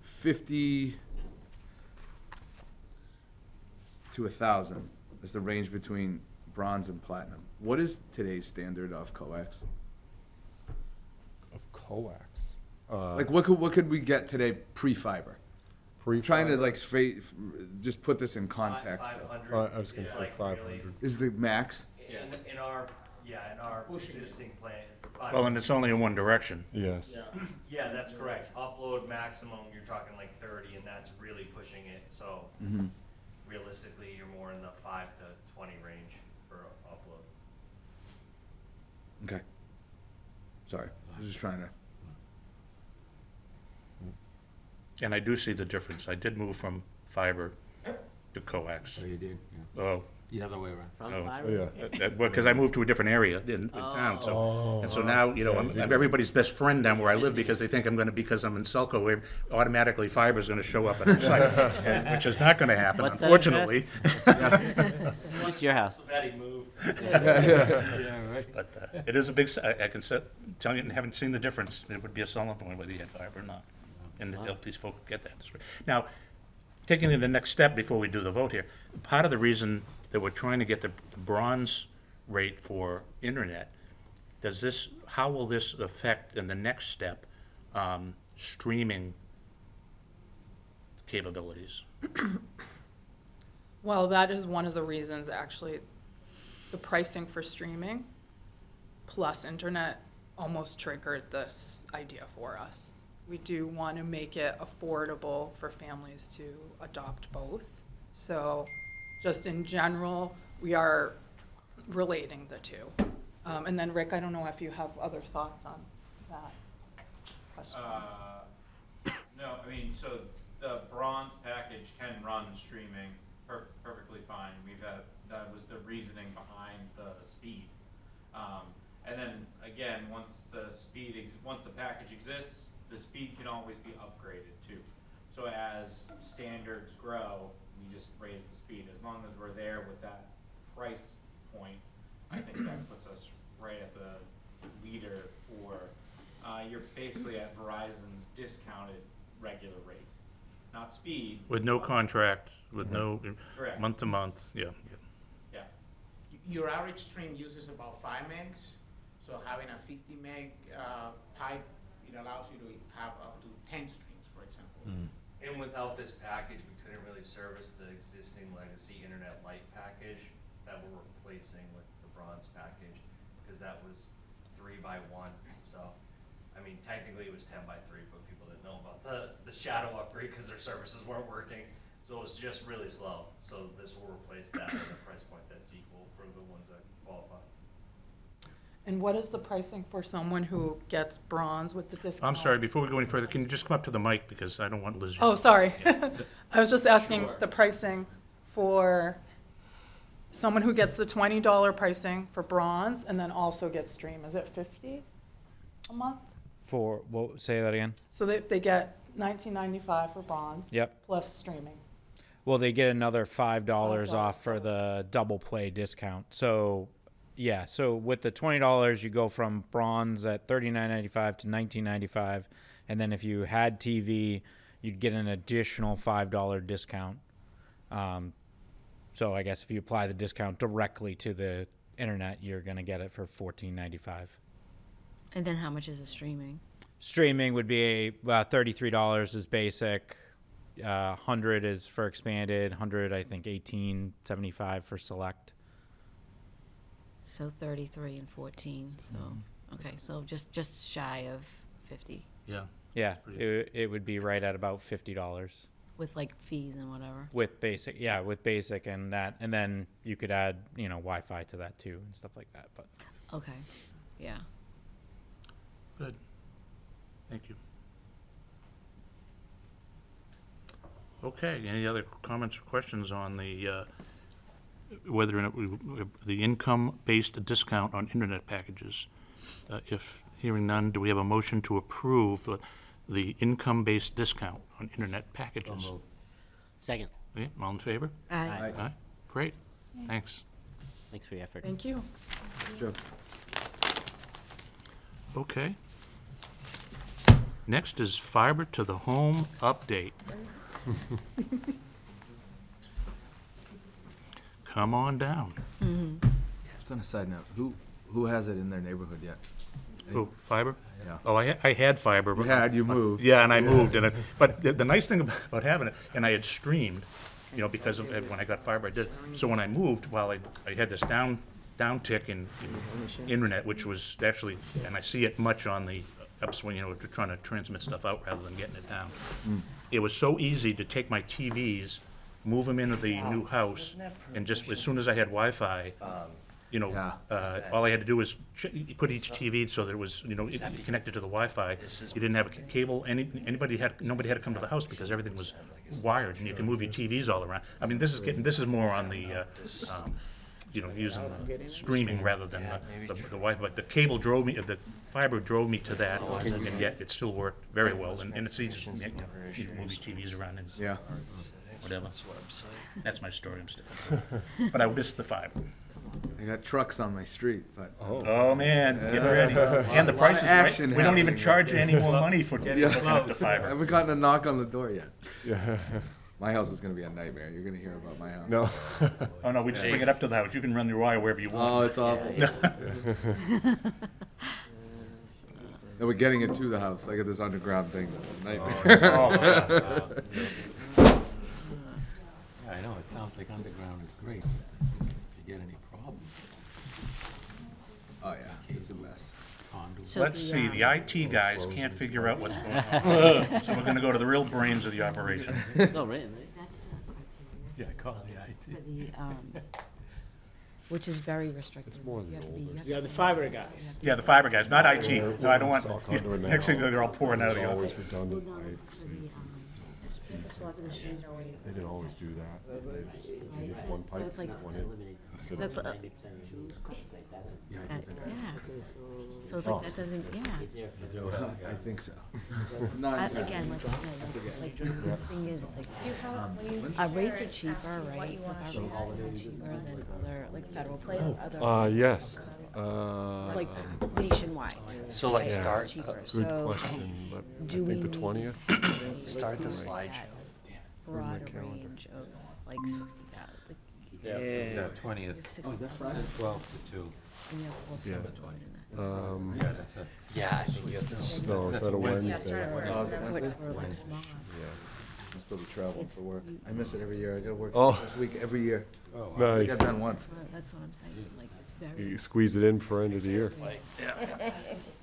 50 to 1,000 is the range between bronze and platinum. What is today's standard of coax? Of coax. What could we get today pre-fiber? Trying to just put this in context. 500. I was going to is say 500. really- Is the max? In our Yeah, in our existing plan. Well, and it's only in one direction. Yes. Yeah, that's correct. Upload maximum, you're talking like 30, and that's really pushing it, so realistically, you're more in the 5 to 20 range for upload. Okay. Sorry, I was just trying to. And I do see the difference. I did move from fiber to coax. So you did, yeah. Oh, The other way around. From Oh. fiber? Yeah. because I moved to a different area in town, so. And so now, you know, I'm everybody's best friend down where I live because they think I'm gonna, because I'm in SELCO, where automatically fiber's gonna show up at the site, which is not gonna happen, What's that unfortunately. Just your house. So Betty moved. But it is a big, I can tell you, having seen the difference, it would be a selling point whether you had fiber or not. And to help these folks get that. Now, taking it the next step before we do the vote here, part of the reason that we're trying to get the bronze rate for internet, how will this affect in the next step, streaming capabilities? Well, that is one of the reasons, actually, the pricing for streaming plus internet almost triggered this idea for us. We do want to make it affordable for families to adopt both. So just in general, we are relating the two. And then Rick, I don't know if you have other thoughts on that question. No, I mean, so the bronze package can run streaming perfectly fine. That was the reasoning behind the speed. And then again, once the package exists, the speed can always be upgraded too. So as standards grow, we just raise the speed. As long as we're there with that price point, I think that puts us right at the leader for, you're basically at Verizon's discounted regular rate. Not speed. With no contract, with no Correct. month to month, yeah. Yeah. Your average stream uses about 5 megs, so having a 50 meg pipe, it allows you to have up to 10 streams, for example. And without this package, we couldn't really service the existing legacy internet light package that we're replacing with the bronze package, because that was 3x1. So, I mean, technically it was 10x3, but people didn't know about the shadow upgrade because their services weren't working. So it was just really slow. So this will replace that at a price point that's equal for the ones that qualify. And what is the pricing for someone who gets bronze with the discount? I'm sorry, before we go any further, can you just come up to the mic, because I don't want Liz. Oh, sorry. I was just asking the pricing for someone who gets the $20 pricing for bronze and then also gets stream. Is it $50 a month? For, well, say that again? So they get $19.95 for bronze. Yep. Plus streaming. Well, they get another $5 $5 off for the double play discount. So, yeah, so with the $20, you go from bronze at $39.95 to $19.95. And then if you had TV, you'd get an additional $5 discount. So I guess if you apply the discount directly to the internet, you're going to get it for $14.95. And then how much is the streaming? Streaming would be $33 is basic, 100 is for expanded, 100 I think $18.75 for select. So 33 and 14, so, okay, so just shy of 50 Yeah. Yeah, it would be right at about $50 with like fees and whatever. with basic. Yeah, with basic and that, and then you could add Wi-Fi to that too and stuff like that. But Okay, yeah. Good. Thank you. Okay, any other comments or questions on the, whether or not the income-based discount on internet packages? If hearing none, do we have a motion to approve the income-based discount on internet packages? Second. Okay, all in favor? Aye. Aye. Great, thanks. Thanks for your effort. Thank you. Okay. Next is fiber to the home update. Come on down. Just on a side note, who has it in their neighborhood yet? Oh, fiber? Yeah. Oh, I had fiber. but- You moved. Yeah, and I moved, but the nice thing about having it, and I had streamed, because of when I got fiber, I did. So when I moved, while I had this downtick in internet, which was actually, and I see it much on the upswing, to trying to transmit stuff out rather than getting it down. It was so easy to take my TVs, move them into the new house, and just as soon as I had Wi-Fi, all I had to do was put each TV so that it was, connected to the Wi-Fi. You didn't have a cable. Nobody had to come to the house because everything was wired, and you can move your TVs all around. I mean, this is more on the, using streaming rather than the Wi-Fi. But the cable drove me, the fiber drove me to that, and yet it still worked very well. And it's easy to move your TVs around and whatever. That's my story. I'm still. But I missed the fiber. I got trucks on my street, but. Oh, man, get ready. And the price is action right. We don't even happening. charge you any more money for getting the I fiber. haven't gotten a knock on the door yet. Yeah. My house is gonna be a nightmare. You're gonna hear about my house. No. Oh, no, we just bring it up to the house. You can run your wire wherever you want. Oh, it's awful. No, we're getting it to the house. I got this underground thing. Nightmare. Yeah, I know, it sounds like underground is great. If you get any problems. Oh, yeah, it's a mess. So Let's the, see, the IT guys can't figure out what's going on. So we're gonna go to the real brains of the operation. Oh, really? Yeah, call the IT. for the, which is very restricted. more than You have to be- older. you have Yeah, to the be- fiber guys. Yeah, the fiber guys, not IT. No, I don't want, Conduit now. next thing they're all pouring out of It's the always office. redundant No, this pipes. is for the, They didn't always do that. They just you get one So pipe, it's like- one in. instead of That's, two. yeah. So it's like, that doesn't, yeah. I think so. I- Not Again, like, the thing is, it's like, You have, when you rates are ask cheaper, you what right? you So wanna if shoot our for. rates are cheaper than other, like, federal play, other, Yes. like, nationwide. So like Yeah. start, Cheaper, Good so question, but I do think we the need- 20th. start the like slideshow. that broader range of, like, 60,000, like, Yeah, 20th, you have 60,000, 12 to 2. and you have full Yeah. 720 in that. Yeah, that's a, Yeah, I think you have to. No, is that a Wednesday? Yeah, start at Oh, Wednesday, is it that's Wednesday? like for like small. I'm still be traveling for work. I miss it every year. I gotta work Oh. this week every year. I Nice. got done once. Well, that's what I'm saying, like, it's very. You squeeze it in for end of the year. I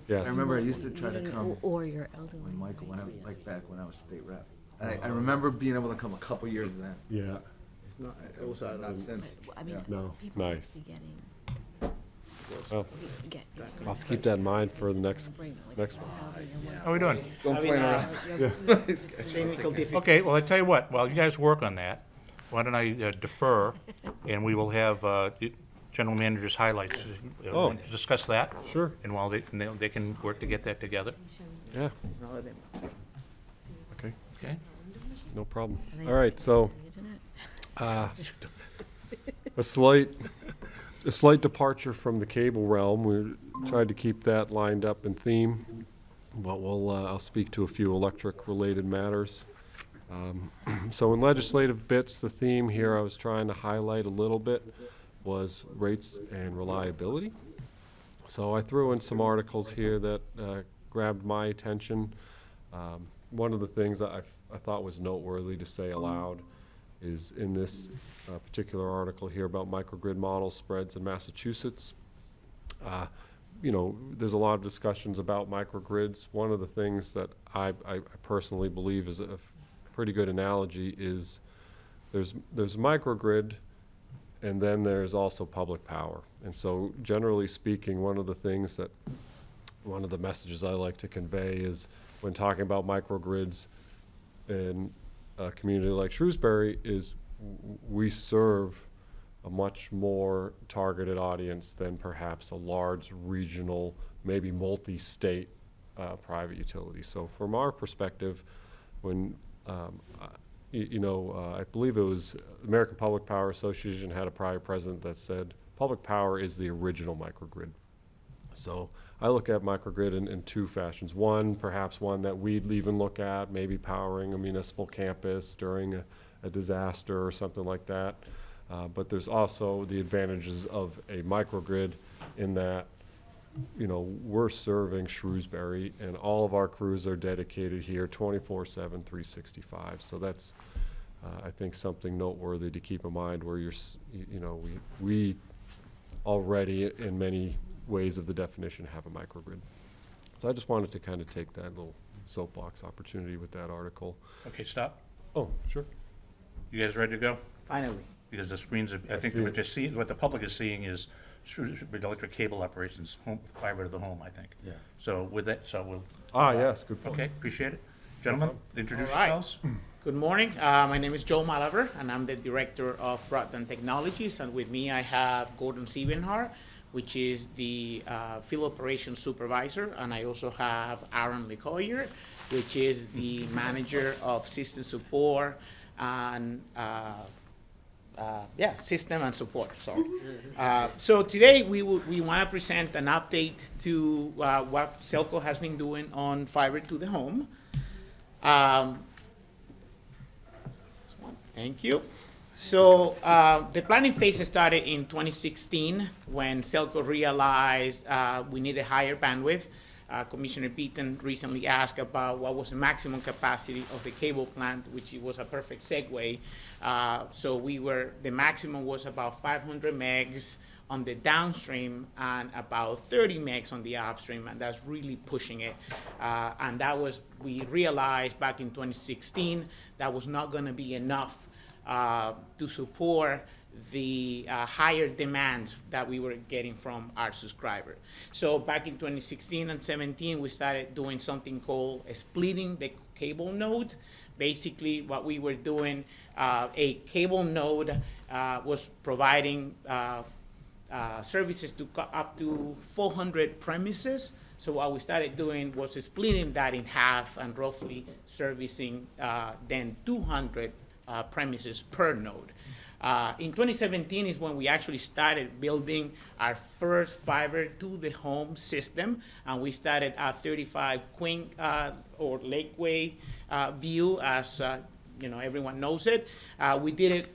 Yeah. remember I used to try to You know, come Or your elderly. when Michael, when I was, like back when I was state rep. I remember being able to come a couple years then. Yeah. It's not, It was not since. I mean, Yeah. No, people nice. be getting, Well, get. I'll have to keep that in mind for the next Bring, like, next one. elderly and How are we doing? Don't I mean, play around. technical difficulty. Okay, well, I tell you what, while you guys work on that, why don't I defer, and we will have the general manager's highlights. Oh. Discuss that, Sure. and while they can work to get that together. Yeah. It's not letting me. Okay. Okay? No problem. Are they All right. So on the internet? a slight departure from the cable realm. We tried to keep that lined up in theme, but I'll speak to a few electric-related matters. So in legislative bits, the theme here I was trying to highlight a little bit was rates and reliability. So I threw in some articles here that grabbed my attention. One of the things that I thought was noteworthy to say aloud is in this particular article here about microgrid model spreads in Massachusetts. There's a lot of discussions about microgrids. One of the things that I personally believe is a pretty good analogy is there's microgrid, and then there's also public power. And so generally speaking, one of the messages I like to convey is when talking about microgrids in a community like Shrewsbury is we serve a much more targeted audience than perhaps a large regional, maybe multi-state private utility. So from our perspective, when I believe it was American Public Power Association had a prior president that said public power is the original microgrid. So I look at microgrid in two fashions. One, perhaps one that we'd even look at, maybe powering a municipal campus during a disaster or something like that. But there's also the advantages of a microgrid in that, we're serving Shrewsbury and all of our crews are dedicated here 24/7, 365. So that's, I think, something noteworthy to keep in mind where we already in many ways of the definition have a microgrid. So I just wanted to kind of take that little soapbox opportunity with that article. Okay, stop. Oh, sure. You guys ready to go? Finally. Because the screens, I think see what it. they're seeing, what the public is seeing is electric cable operations, home, fiber to the home, I think. Yeah. So with that, so we'll, Yes, good point. okay, appreciate it. Gentlemen, introduce All right. yourselves. Good morning. My name is Joe Malaver, and I'm the Director of Broadband Technologies. And with me, I have Gordon Siebenhar, which is the Field Operations Supervisor. And I also have Aaron LeCoyer, which is the Manager of System Support and system and support, sorry. So today we want to present an update to what SELCO has been doing on fiber to the home. This one, thank you. So the planning phase started in 2016 when SELCO realized we needed higher bandwidth. Commissioner Beaton recently asked about what was the maximum capacity of the cable plant, which was a perfect segue. So the maximum was about 500 megs on the downstream and about 30 megs on the upstream, and that's really pushing it. And we realized back in 2016 that was not going to be enough to support the higher demand that we were getting from our subscriber. So back in 2016 and 17, we started doing something called splitting the cable node. Basically, what we were doing, a cable node was providing services to up to 400 premises. So what we started doing was splitting that in half and roughly servicing then 200 premises per node. In 2017 is when we actually started building our first fiber to the home system, and we started at 35 Queen or Lakeway view, as everyone knows it. We did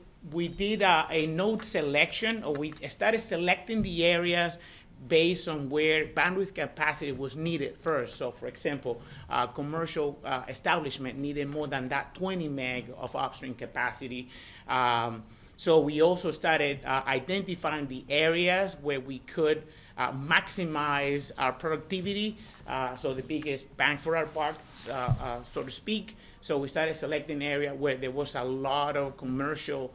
a node selection, or we started selecting the areas based on where bandwidth capacity was needed first. So for example, commercial establishment needed more than that 20 meg of upstream capacity. So we also started identifying the areas where we could maximize our productivity, so the biggest bang for our buck, so to speak. So we started selecting area where there was a lot of commercial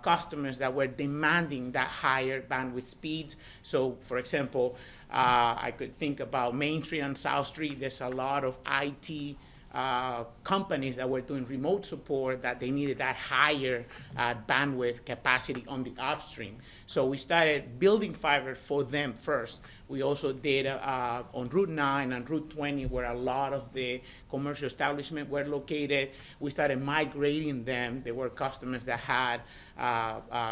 customers that were demanding that higher bandwidth speeds. So for example, I could think about Main Street and South Street. There's a lot of IT companies that were doing remote support that they needed that higher bandwidth capacity on the upstream. So we started building fiber for them first. We also did on Route 9 and Route 20, where a lot of the commercial establishments were located. We started migrating them. There were customers that had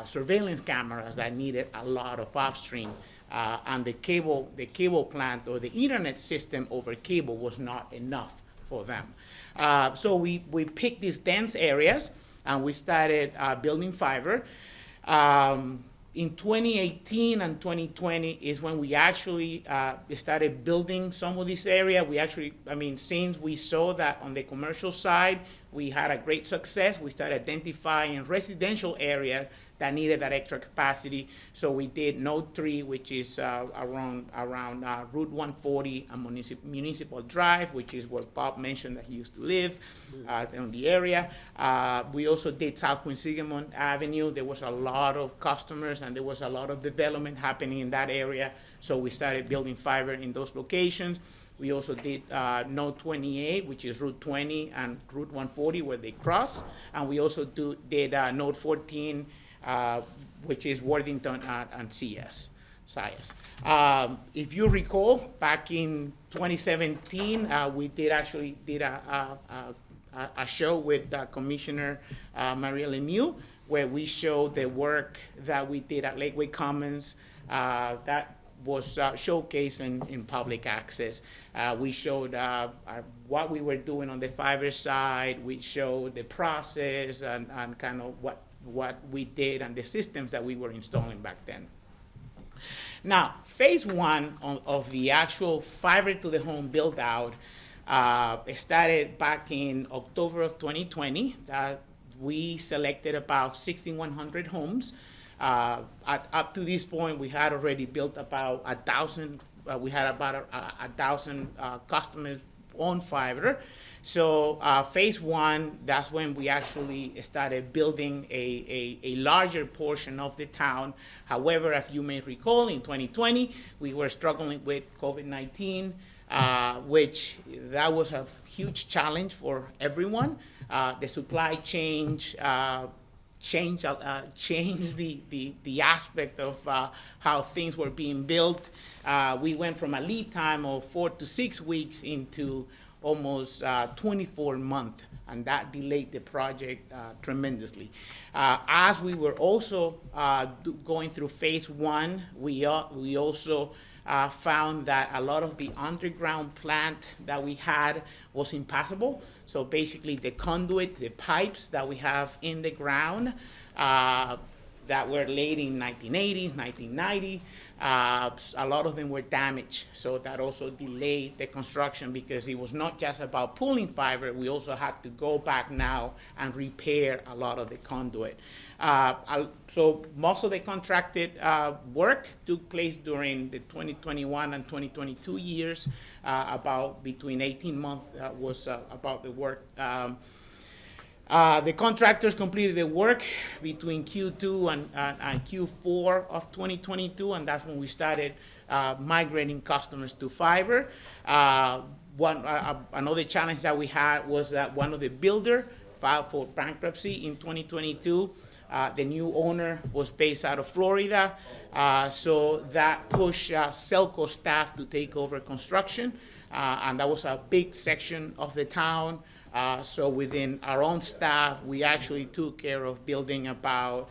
surveillance cameras that needed a lot of upstream. And the cable plant or the internet system over cable was not enough for them. So we picked these dense areas and we started building fiber. In 2018 and 2020 is when we actually started building some of this area. Since we saw that on the commercial side, we had a great success, we started identifying residential areas that needed that extra capacity. So we did Node 3, which is around Route 140 and Municipal Drive, which is where Bob mentioned that he used to live in the area. We also did South Quinsigamon Avenue. There was a lot of customers and there was a lot of development happening in that area. So we started building fiber in those locations. We also did Node 28, which is Route 20 and Route 140 where they cross. And we also did Node 14, which is Worthington and CS. If you recall, back in 2017, we did a show with Commissioner Maria Lemieux, where we showed the work that we did at Lakeway Commons that was showcased in public access. We showed what we were doing on the fiber side. We showed the process and kind of what we did and the systems that we were installing back then. Now, phase one of the actual fiber to the home build out started back in October of 2020. We selected about 6,100 homes. Up to this point, we had already built about 1,000. We had about 1,000 customers on fiber. So phase one, that's when we actually started building a larger portion of the town. However, as you may recall, in 2020, we were struggling with COVID-19, which that was a huge challenge for everyone. The supply chain changed the aspect of how things were being built. We went from a lead time of 4 to 6 weeks into almost 24 months, and that delayed the project tremendously. As we were also going through phase one, we also found that a lot of the underground plant that we had was impassable. So basically the conduit, the pipes that we have in the ground that were laid in 1980, 1990, a lot of them were damaged. So that also delayed the construction because it was not just about pulling fiber, we also had to go back now and repair a lot of the conduit. So most of the contracted work took place during the 2021 and 2022 years. About between 18 months was about the work. The contractors completed the work between Q2 and Q4 of 2022, and that's when we started migrating customers to fiber. Another challenge that we had was that one of the builder filed for bankruptcy in 2022. The new owner was based out of Florida, so that pushed SELCO staff to take over construction, and that was a big section of the town. So within our own staff, we actually took care of building about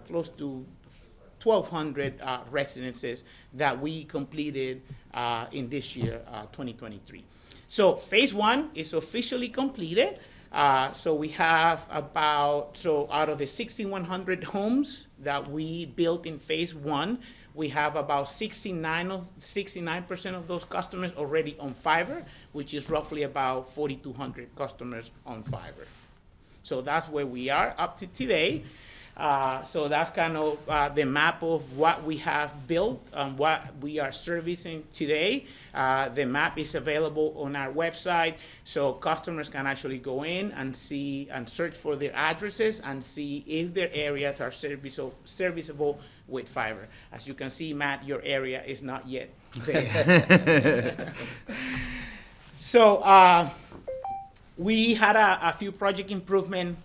close to 1,200 residences that we completed in this year, 2023. So phase one is officially completed. So we have out of the 6,100 homes that we built in phase one, we have about 69% of those customers already on fiber, which is roughly about 4,200 customers on fiber. So that's where we are up to today. So that's kind of the map of what we have built and what we are servicing today. The map is available on our website, so customers can actually go in and see and search for their addresses and see if their areas are serviceable with fiber. As you can see, Matt, your area is not yet there. So we had a few project improvement.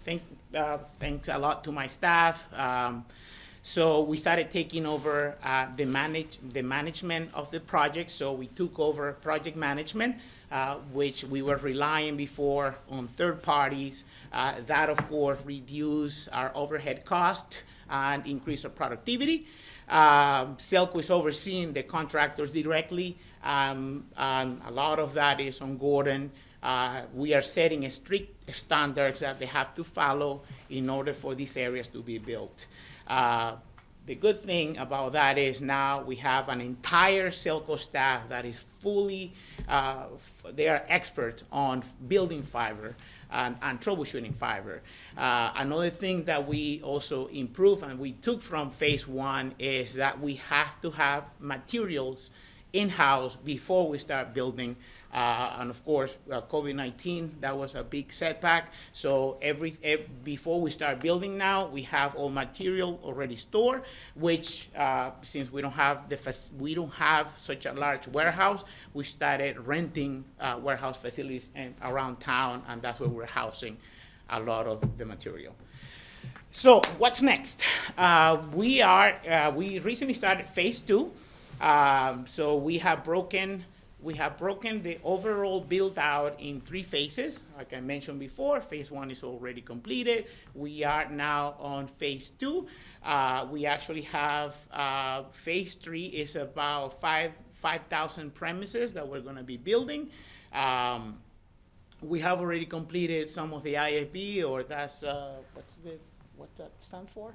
Thanks a lot to my staff. So we started taking over the management of the project. So we took over project management, which we were relying before on third parties. That, of course, reduced our overhead cost and increased our productivity. SELCO is overseeing the contractors directly, and a lot of that is on Gordon. We are setting strict standards that they have to follow in order for these areas to be built. The good thing about that is now we have an entire SELCO staff that is fully, they are experts on building fiber and troubleshooting fiber. Another thing that we also improved and we took from phase one is that we have to have materials in-house before we start building. And of course, COVID-19, that was a big setback. So before we start building now, we have all material already stored, which since we don't have such a large warehouse, we started renting warehouse facilities around town, and that's where we're housing a lot of the material. So what's next? We recently started phase two. So we have broken the overall build out in 3 phases. Like I mentioned before, phase one is already completed. We are now on phase two. We actually have phase 3 is about 5,000 premises that we're going to be building. We have already completed some of the IFB, or that's what's that stand for?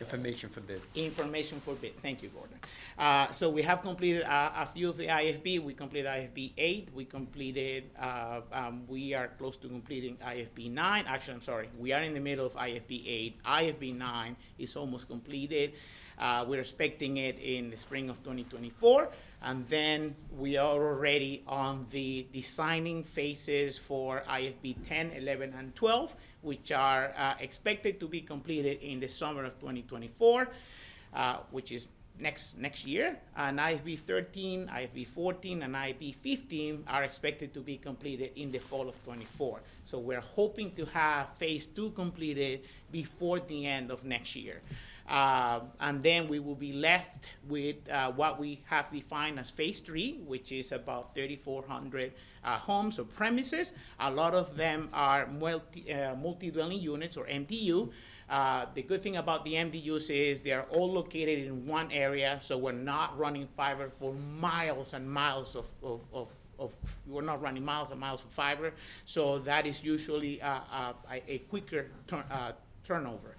Information for bid. Information for bid. Thank you, Gordon. So we have completed a few of the IFB. We completed IFB 8. We completed, we are close to completing IFB 9. Actually, I'm sorry. We are in the middle of IFB 8. IFB 9 is almost completed. We're expecting it in the spring of 2024. And then we are already on the designing phases for IFB 10, 11, and 12, which are expected to be completed in the summer of 2024, which is next year. And IFB 13, IFB 14, and IFB 15 are expected to be completed in the fall of 24. So we're hoping to have phase 2 completed before the end of next year. And then we will be left with what we have defined as phase 3, which is about 3,400 homes or premises. A lot of them are multi-dwelling units or MDU. The good thing about the MDUs is they are all located in one area, so we're not running fiber for miles and miles we're not running miles and miles of fiber. So that is usually a quicker turnover.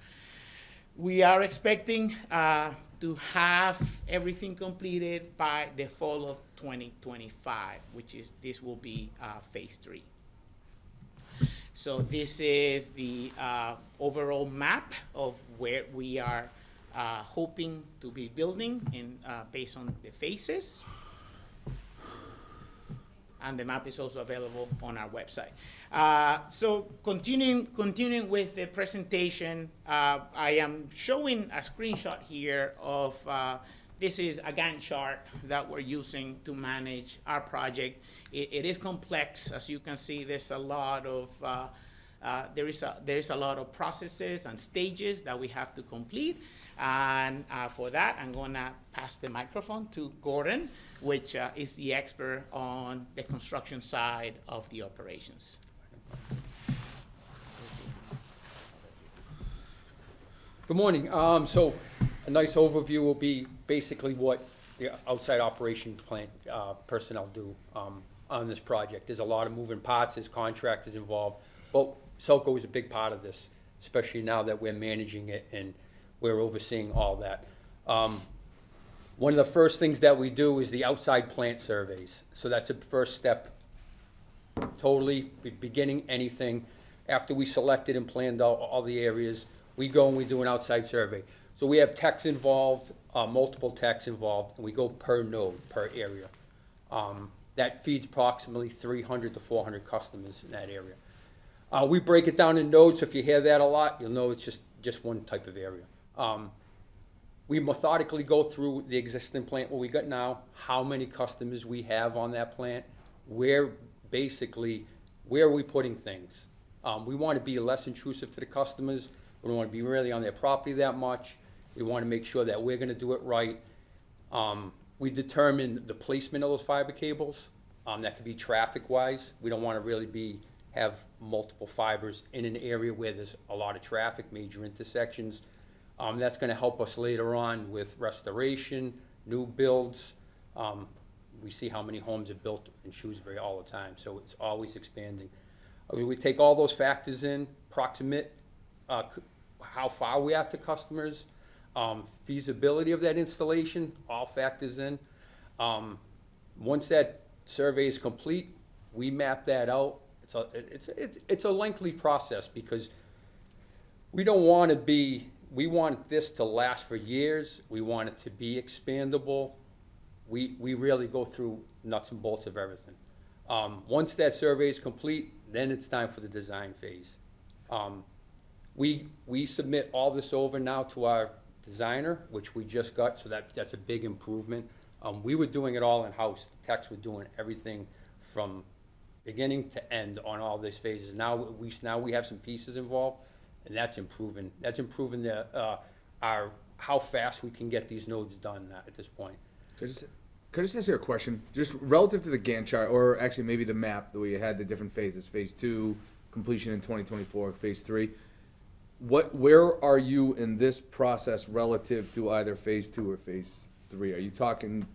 We are expecting to have everything completed by the fall of 2025, this will be phase 3. So this is the overall map of where we are hoping to be building based on the phases. And the map is also available on our website. So continuing with the presentation, I am showing a screenshot here of, this is a Gantt chart that we're using to manage our project. It is complex, as you can see. There's a lot of there is a lot of processes and stages that we have to complete. And for that, I'm gonna pass the microphone to Gordon, which is the expert on the construction side of the operations. Good morning. So a nice overview will be basically what the outside operation plant personnel do on this project. There's a lot of moving parts, there's contractors involved, but SELCO is a big part of this, especially now that we're managing it and we're overseeing all that. One of the first things that we do is the outside plant surveys. So that's a first step, totally beginning anything. After we selected and planned out all the areas, we go and we do an outside survey. So we have techs involved, multiple techs involved, and we go per node, per area. That feeds approximately 300 to 400 customers in that area. We break it down in nodes. If you hear that a lot, you'll know it's just one type of area. We methodically go through the existing plant, what we got now, how many customers we have on that plant, where are we putting things. We want to be less intrusive to the customers. We don't want to be really on their property that much. We want to make sure that we're going to do it right. We determine the placement of those fiber cables. That could be traffic-wise. We don't want to really have multiple fibers in an area where there's a lot of traffic, major intersections. That's going to help us later on with restoration, new builds. We see how many homes are built in Shrewsbury all the time, so it's always expanding. We take all those factors in, proximate, how far we are to customers, feasibility of that installation, all factors in. Once that survey is complete, we map that out. It's a lengthy process because we want this to last for years. We want it to be expandable. We really go through nuts and bolts of everything. Once that survey is complete, then it's time for the design phase. We submit all this over now to our designer, which we just got, so that's a big improvement. We were doing it all in-house. The techs were doing everything from beginning to end on all these phases. Now we have some pieces involved, and that's improving. That's improving how fast we can get these nodes done at this point. Could I just ask you a question? Just relative to the Gantt chart, or actually maybe the map that we had the different phases, phase 2, completion in 2024, phase 3. Where are you in this process relative to either phase 2 or phase 3? Are you talking,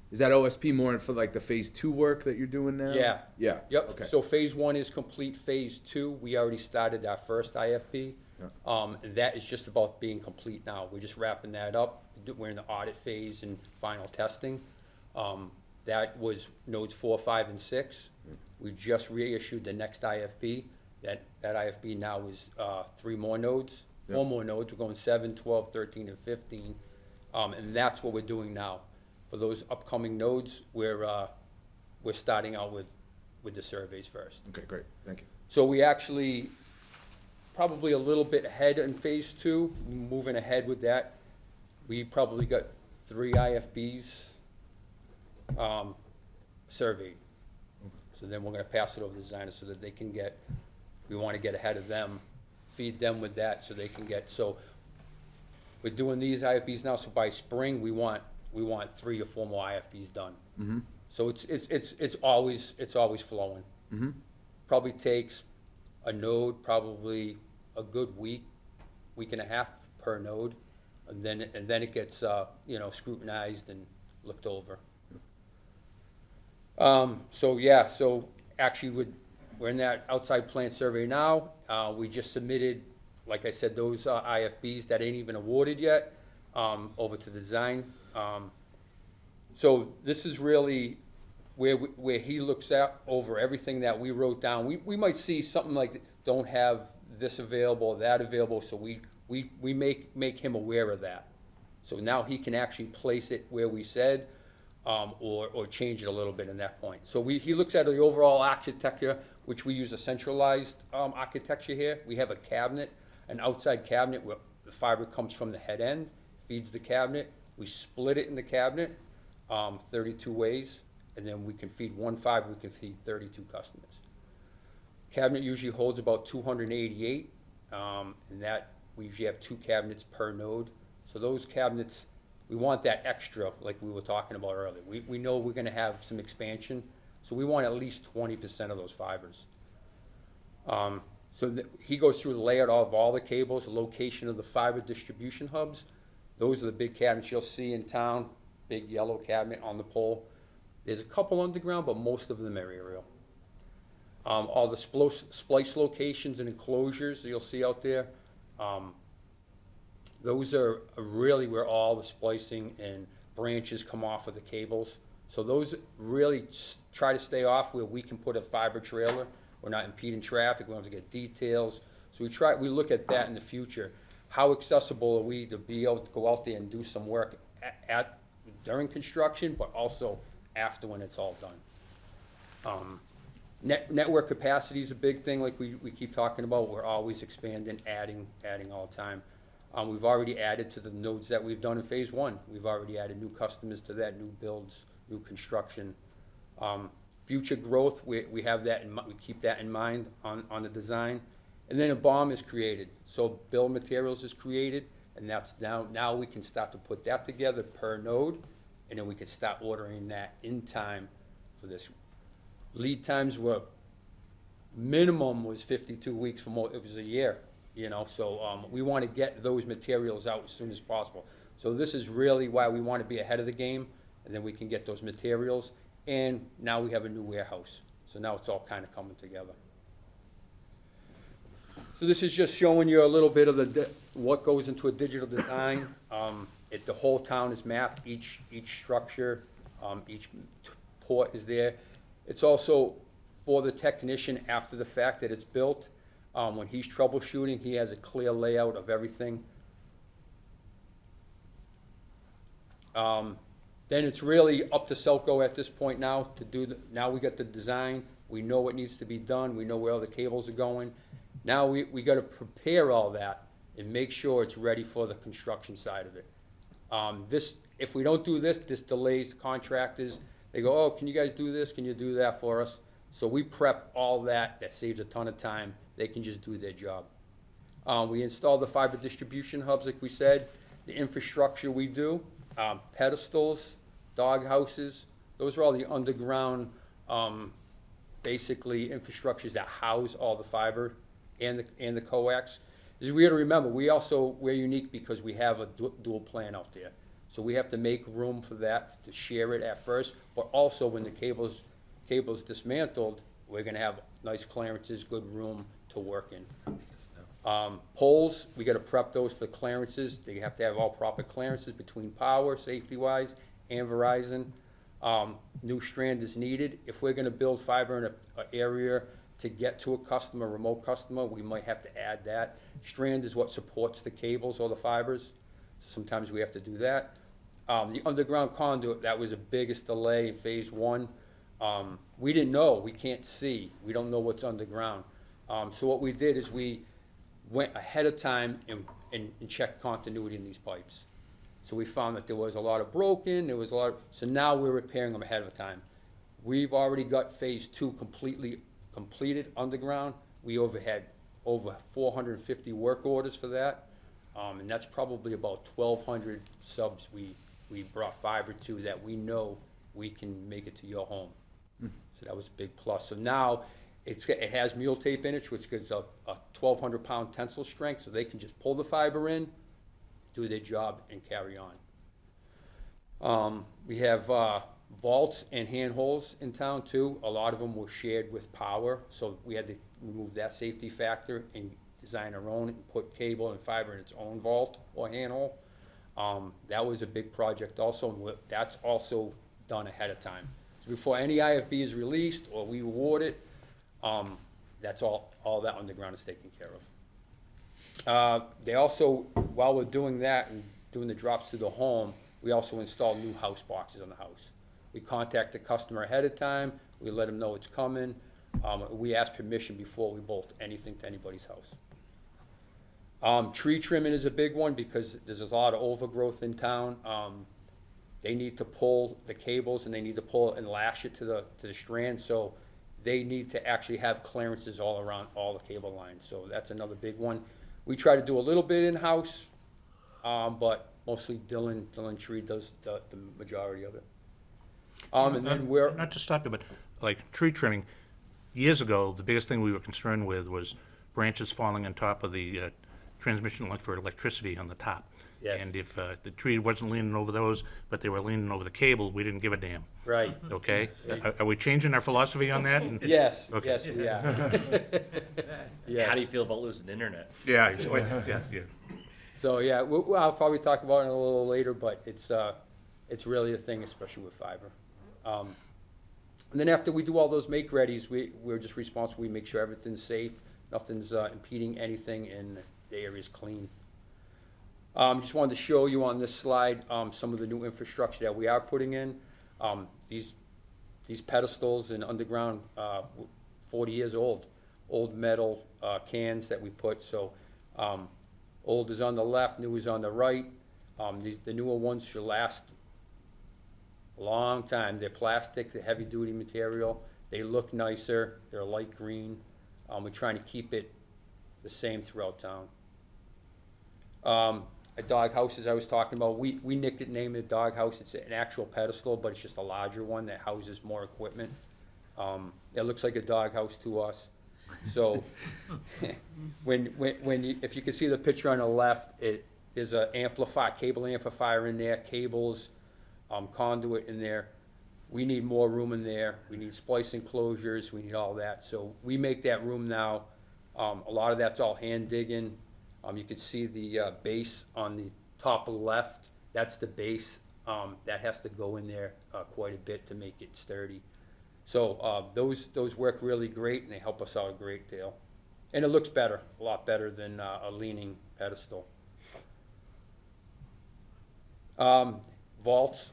is that OSP more for like the phase 2 work that you're doing now? Yeah. Yeah. Yep. Okay. So phase 1 is complete. Phase 2, we already started our first IFP. And that is just about being complete now. We're just wrapping that up. We're in the audit phase and final testing. That was nodes 4, 5, and 6. We just reissued the next IFB. That IFB now is 3 more nodes, 4 more nodes. We're going 7, 12, 13, and 15. And that's what we're doing now. For those upcoming nodes, we're starting out with the surveys first. Okay, great, thank you. So we actually, probably a little bit ahead in phase 2, moving ahead with that. We probably got 3 IFBs surveyed. So then we're gonna pass it over to designers so that they can get, we wanna get ahead of them, feed them with that so they can get, so we're doing these IFBs now, so by spring, we want 3 or 4 more IFBs done. Mm-hmm. So it's always flowing. Mm-hmm. Probably takes a node, probably a good week and a half per node, and then it gets scrutinized and looked over. So actually we're in that outside plant survey now. We just submitted, like I said, those IFBs that ain't even awarded yet, over to the design. So this is really where he looks at over everything that we wrote down. We might see something like, don't have this available, that available, so we make him aware of that. So now he can actually place it where we said, or change it a little bit in that point. So he looks at the overall architecture, which we use a centralized architecture here. We have a cabinet, an outside cabinet where the fiber comes from the head end, feeds the cabinet. We split it in the cabinet 32 ways, and then we can feed one fiber, we can feed 32 customers. Cabinet usually holds about 288, and that we usually have 2 cabinets per node. So those cabinets, we want that extra, like we were talking about earlier. We know we're gonna have some expansion, so we want at least 20% of those fibers. He goes through the layout of all the cables, the location of the fiber distribution hubs. Those are the big cabinets you'll see in town, big yellow cabinet on the pole. There's a couple underground, but most of them are aerial. All the splice locations and enclosures that you'll see out there, those are really where all the splicing and branches come off of the cables. So those really try to stay off where we can put a fiber trailer. We're not impeding traffic, we don't have to get details. So we look at that in the future. How accessible are we to be able to go out there and do some work during construction, but also after when it's all done. Network capacity is a big thing, like we keep talking about. We're always expanding, adding all the time. We've already added to the nodes that we've done in phase 1. We've already added new customers to that, new builds, new construction. Future growth, we have that we keep that in mind on the design. And then a BOM is created. So bill of materials is created, and that's now we can start to put that together per node, and then we can start ordering that in time for this. Lead times were, minimum was 52 weeks, it was a year, so we want to get those materials out as soon as possible. So this is really why we want to be ahead of the game, and then we can get those materials, and now we have a new warehouse. So now it's all kind of coming together. So this is just showing you a little bit of what goes into a digital design. The whole town is mapped, each structure, each port is there. It's also for the technician after the fact that it's built. When he's troubleshooting, he has a clear layout of everything. Then it's really up to SELCO at this point now to do now we got the design, we know what needs to be done, we know where all the cables are going. Now we got to prepare all that and make sure it's ready for the construction side of it. If we don't do this delays the contractors. They go, oh, can you guys do this? Can you do that for us? So we prep all that. That saves a ton of time. They can just do their job. We install the fiber distribution hubs, like we said. The infrastructure we do, pedestals, dog houses. Those are all the underground, basically infrastructures that house all the fiber and the coax. We got to remember, we're unique because we have a dual plan out there. So we have to make room for that, to share it at first, but also when the cable's dismantled, we're gonna have nice clearances, good room to work in. Poles, we gotta prep those for clearances. They have to have all proper clearances between power, safety-wise, and Verizon. New strand is needed. If we're gonna build fiber in a area to get to a customer, remote customer, we might have to add that. Strand is what supports the cables or the fibers. Sometimes we have to do that. The underground conduit, that was the biggest delay in phase one. We didn't know, we can't see, we don't know what's underground. So what we did is we went ahead of time and checked continuity in these pipes. So we found that there was a lot of broken, there was a lot, so now we're repairing them ahead of time. We've already got phase two completely completed underground. We had over 450 work orders for that. And that's probably about 1,200 subs we brought fiber to that we know we can make it to your home. So that was a big plus. So now it has mule tape in it, which gives a 1,200 pound tensile strength, so they can just pull the fiber in, do their job, and carry on. We have vaults and handholds in town too. A lot of them were shared with power, so we had to remove that safety factor and design our own and put cable and fiber in its own vault or handhole. That was a big project also, and that's also done ahead of time. So before any IFB is released or we award it, that's all that underground is taken care of. They also, while we're doing that and doing the drops to the home, we also install new house boxes on the house. We contact the customer ahead of time, we let them know it's coming, we ask permission before we bolt anything to anybody's house. Tree trimming is a big one because there's a lot of overgrowth in town. They need to pull the cables and they need to pull and lash it to the strand, so they need to actually have clearances all around all the cable lines. So that's another big one. We try to do a little bit in-house, but mostly Dylan Tree does the majority of it. And then we're... Not to stop you, but like tree trimming, years ago, the biggest thing we were concerned with was branches falling on top of the transmission line for electricity on the top. Yes. And if the tree wasn't leaning over those, but they were leaning over the cable, we didn't give a damn. Right. Okay? Are we changing our philosophy on that? And- Yes, Okay. yes, we are. Yes. How do you feel about losing internet? Yeah, yeah. So, yeah, I'll probably talk about it a little later, but it's really a thing, especially with fiber. And then after we do all those make-readies, we're just responsible, we make sure everything's safe, nothing's impeding anything, and the area's clean. Just wanted to show you on this slide some of the new infrastructure that we are putting in. These pedestals and underground, 40 years old metal cans that we put. So old is on the left, new is on the right. The newer ones should last a long time. They're plastic, they're heavy-duty material. They look nicer. They're light green. We're trying to keep it the same throughout town. A dog house, as I was talking about, we nicked it, named it dog house. It's an actual pedestal, but it's just a larger one that houses more equipment. It looks like a dog house to us. So if you can see the picture on the left, there's a cable amplifier in there, cables, conduit in there. We need more room in there. We need splice enclosures. We need all that. So we make that room now. A lot of that's all hand digging. You can see the base on the top left. That's the base. That has to go in there quite a bit to make it sturdy. So those work really great, and they help us out a great deal. And it looks better, a lot better than a leaning pedestal. Vaults,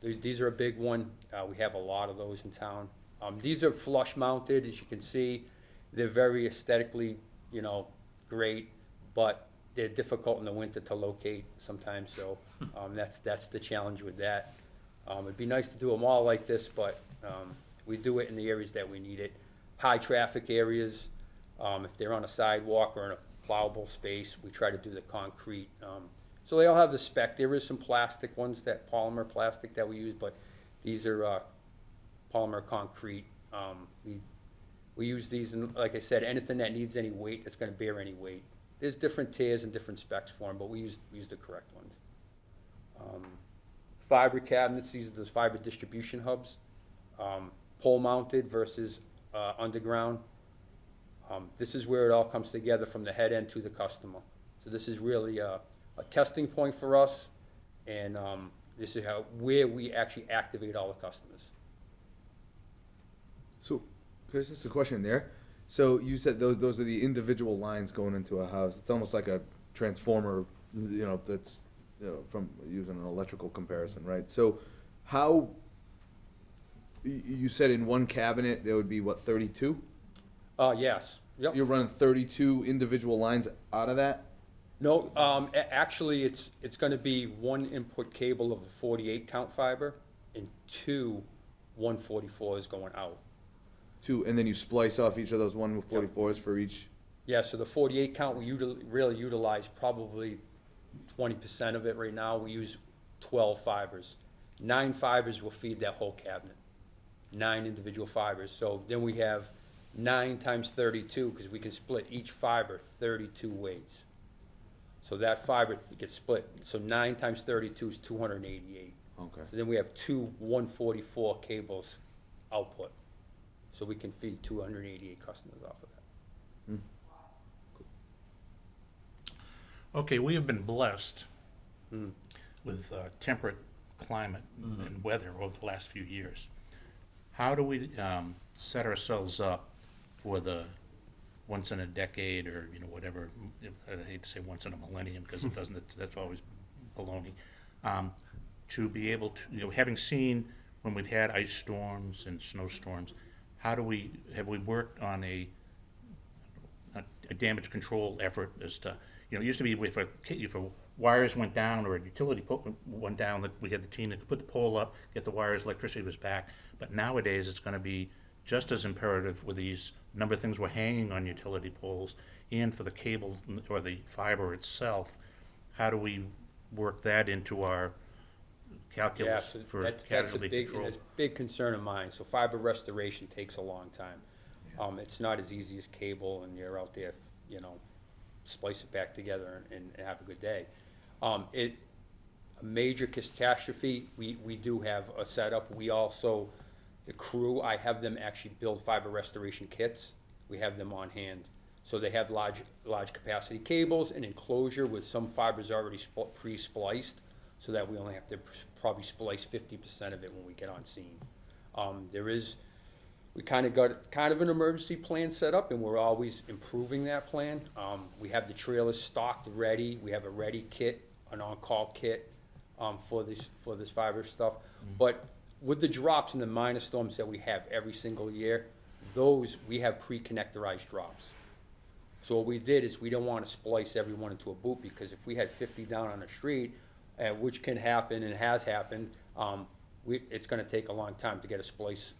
these are a big one. We have a lot of those in town. These are flush mounted, as you can see. They're very aesthetically, great, but they're difficult in the winter to locate sometimes, so that's the challenge with that. It'd be nice to do them all like this, but we do it in the areas that we need it. High traffic areas, if they're on a sidewalk or in a plowable space, we try to do the concrete. So they all have the spec. There is some plastic ones, polymer plastic that we use, but these are polymer concrete. We use these, and like I said, anything that needs any weight, that's gonna bear any weight. There's different tiers and different specs for them, but we use the correct ones. Fiber cabinets, these are those fiber distribution hubs. Pole mounted versus underground. This is where it all comes together from the head end to the customer. So this is really a testing point for us, and this is where we actually activate all the customers. So, Chris, just a question there. So you said those are the individual lines going into a house. It's almost like a transformer, that's, from using an electrical comparison, right? So how, you said in one cabinet, there would be what, 32? Yes, yep. You're running 32 individual lines out of that? No, actually, it's gonna be one input cable of a 48 count fiber and two 144s going out. Two, and then you splice off each of those 144s for each? Yeah, so the 48 count, we really utilize probably 20% of it right now. We use 12 fibers. 9 fibers will feed that whole cabinet. 9 individual fibers. So then we have 9 times 32, because we can split each fiber 32 ways. So that fiber gets split. So 9 times 32 is 288. Okay. So then we have two 144 cables output. So we can feed 288 customers off of that. Okay, we have been blessed with temperate climate and weather over the last few years. How do we set ourselves up for the once in a decade, or whatever, I hate to say once in a millennium, because it doesn't, that's always baloney, to be able to, having seen when we've had ice storms and snowstorms, have we worked on a damage control effort as to, it used to be if wires went down or a utility pole went down, that we had the team that could put the pole up, get the wires, electricity was back. But nowadays, it's going to be just as imperative with these number of things we're hanging on utility poles, and for the cable or the fiber itself. How do we work that into our calculus for casualty control? That's a big concern of mine. So fiber restoration takes a long time. It's not as easy as cable, and you're out there, splice it back together and have a good day. A major catastrophe, we do have a setup. We also, the crew, I have them actually build fiber restoration kits. We have them on hand. So they have large capacity cables, an enclosure with some fibers already pre-spliced, so that we only have to probably splice 50% of it when we get on scene. We kind of got an emergency plan set up, and we're always improving that plan. We have the trailers stocked ready. We have a ready kit, an on-call kit for this fiber stuff. But with the drops and the minor storms that we have every single year, we have pre-connectorized drops. So what we did is we don't want to splice everyone into a boot, because if we had 50 down on the street, which can happen and has happened, it's going to take a long time to get a splice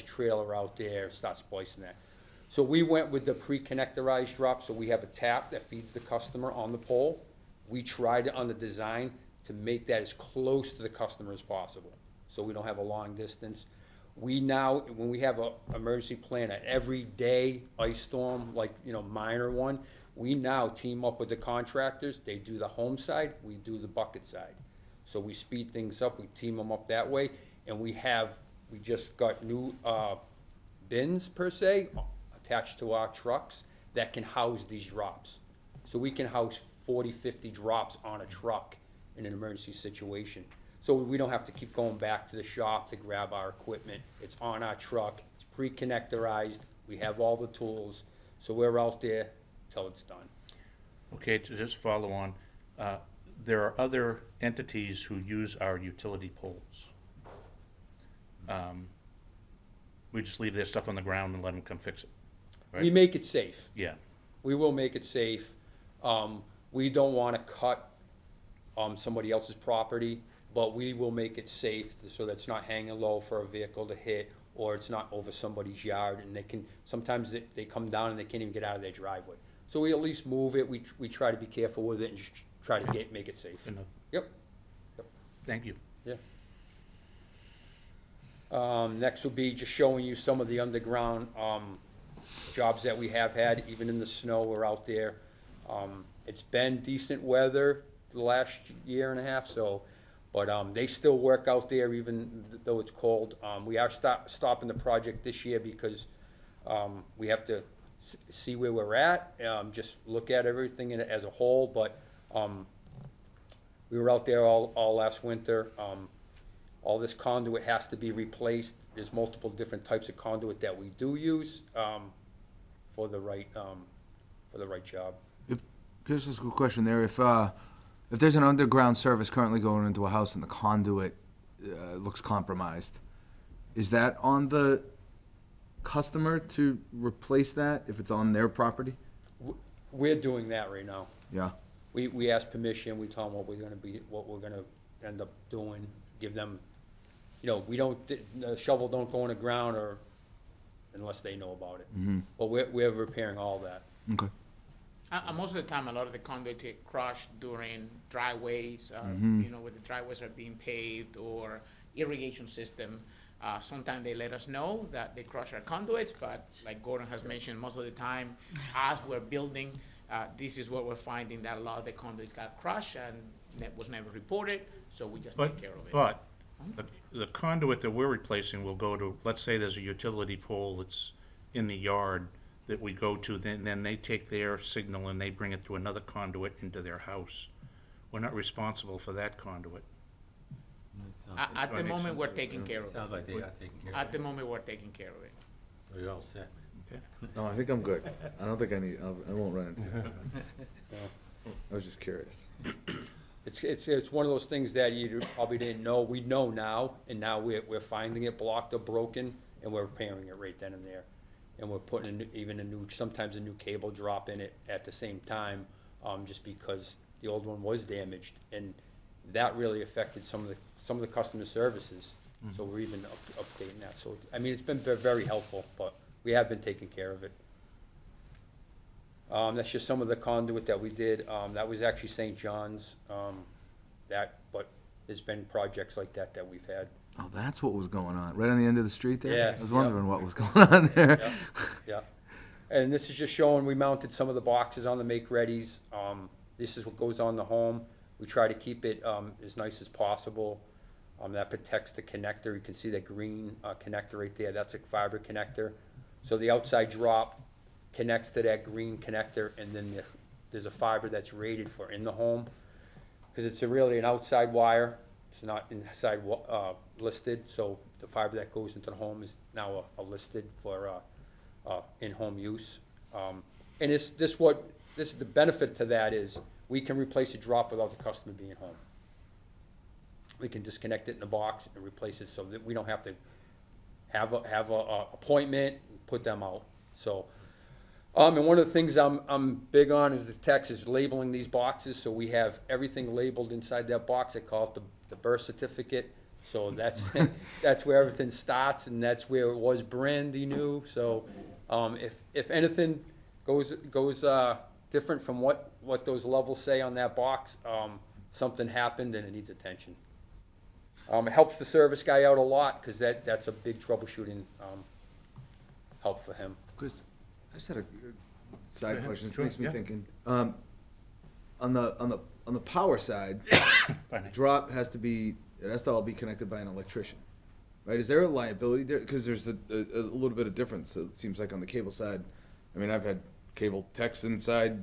trailer out there and start splicing that. So we went with the pre-connectorized drop. So we have a tap that feeds the customer on the pole. We tried on the design to make that as close to the customer as possible, so we don't have a long distance. We now, when we have an emergency plan, an everyday ice storm, like minor one, we now team up with the contractors. They do the home side, we do the bucket side. So we speed things up, we team them up that way, and we just got new bins, per se, attached to our trucks that can house these drops. So we can house 40, 50 drops on a truck in an emergency situation. So we don't have to keep going back to the shop to grab our equipment. It's on our truck, it's pre-connectorized, we have all the tools, so we're out there till it's done. Okay, to just follow on, there are other entities who use our utility poles. We just leave their stuff on the ground and let them come fix it, right? We make it safe. Yeah. We will make it safe. We don't want to cut somebody else's property, but we will make it safe so that it's not hanging low for a vehicle to hit, or it's not over somebody's yard, and sometimes they come down and they can't even get out of their driveway. So we at least move it. We try to be careful with it and just try to make it safe. Enough. Yep. Thank you. Yeah. Next will be just showing you some of the underground jobs that we have had, even in the snow. We're out there. It's been decent weather the last year and a half, but they still work out there even though it's cold. We are stopping the project this year because we have to see where we're at, just look at everything as a whole, but, we were out there all last winter. All this conduit has to be replaced. There's multiple different types of conduit that we do use, for the right job. Here's a good question there. If there's an underground service currently going into a house and the conduit looks compromised, is that on the customer to replace that if it's on their property? We're doing that right now. Yeah. We ask permission, we tell them what we're gonna end up doing, give them, the shovel don't go in the ground or unless they know about it. But we're repairing all that. Okay. Most of the time, a lot of the conduit get crushed during dryways, where the driveways are being paved or irrigation system. Sometimes they let us know that they crush our conduits, but like Gordon has mentioned, most of the time, as we're building, this is what we're finding, that a lot of the conduits got crushed and that was never reported, so we just take care of it. But the conduit that we're replacing will go to, let's say there's a utility pole that's in the yard that we go to, then they take their signal and they bring it to another conduit into their house. We're not responsible for that conduit. At the moment, we're taking care of it. Sounds like they are taking care of At the moment, we're taking care of it. it. We're all set. No, I think I'm good. I don't think I won't run into it. I was just curious. It's one of those things that you probably didn't know. We know now, and now we're finding it blocked or broken, and we're repairing it right then and there. And we're putting sometimes a new cable drop in it at the same time, just because the old one was damaged, and that really affected some of the customer services. So we're even updating that. So, I mean, it's been very helpful, but we have been taking care of it. That's just some of the conduit that we did. That was actually St. John's, but there's been projects like that we've had. Oh, that's what was going on, right on the end of the street there? Yes. I was wondering what was going on there. Yeah. And this is just showing, we mounted some of the boxes on the make-readies. This is what goes on the home. We try to keep it as nice as possible. That protects the connector. You can see that green connector right there. That's a fiber connector. So the outside drop connects to that green connector, and then there's a fiber that's rated for in the home. Because it's really an outside wire. It's not inside listed, so the fiber that goes into the home is now listed for in-home use. And this is the benefit to that is we can replace a drop without the customer being home. We can disconnect it in the box and replace it so that we don't have to have a appointment, put them out. So, and one of the things I'm big on is the text is labeling these boxes, so we have everything labeled inside that box. I call it the birth certificate. So that's that's where everything starts, and that's where it was brandy new. So, if anything goes different from what those levels say on that box, something happened and it needs attention. It helps the service guy out a lot because that's a big troubleshooting help for him. Chris, I just had a side ahead. question. This Sure, makes me yeah. thinking. On the power side, the drop has to all be connected by an electrician, right? Is there a liability there? Because there's a little bit of difference. It seems like on the cable side. I mean, I've had cable techs inside,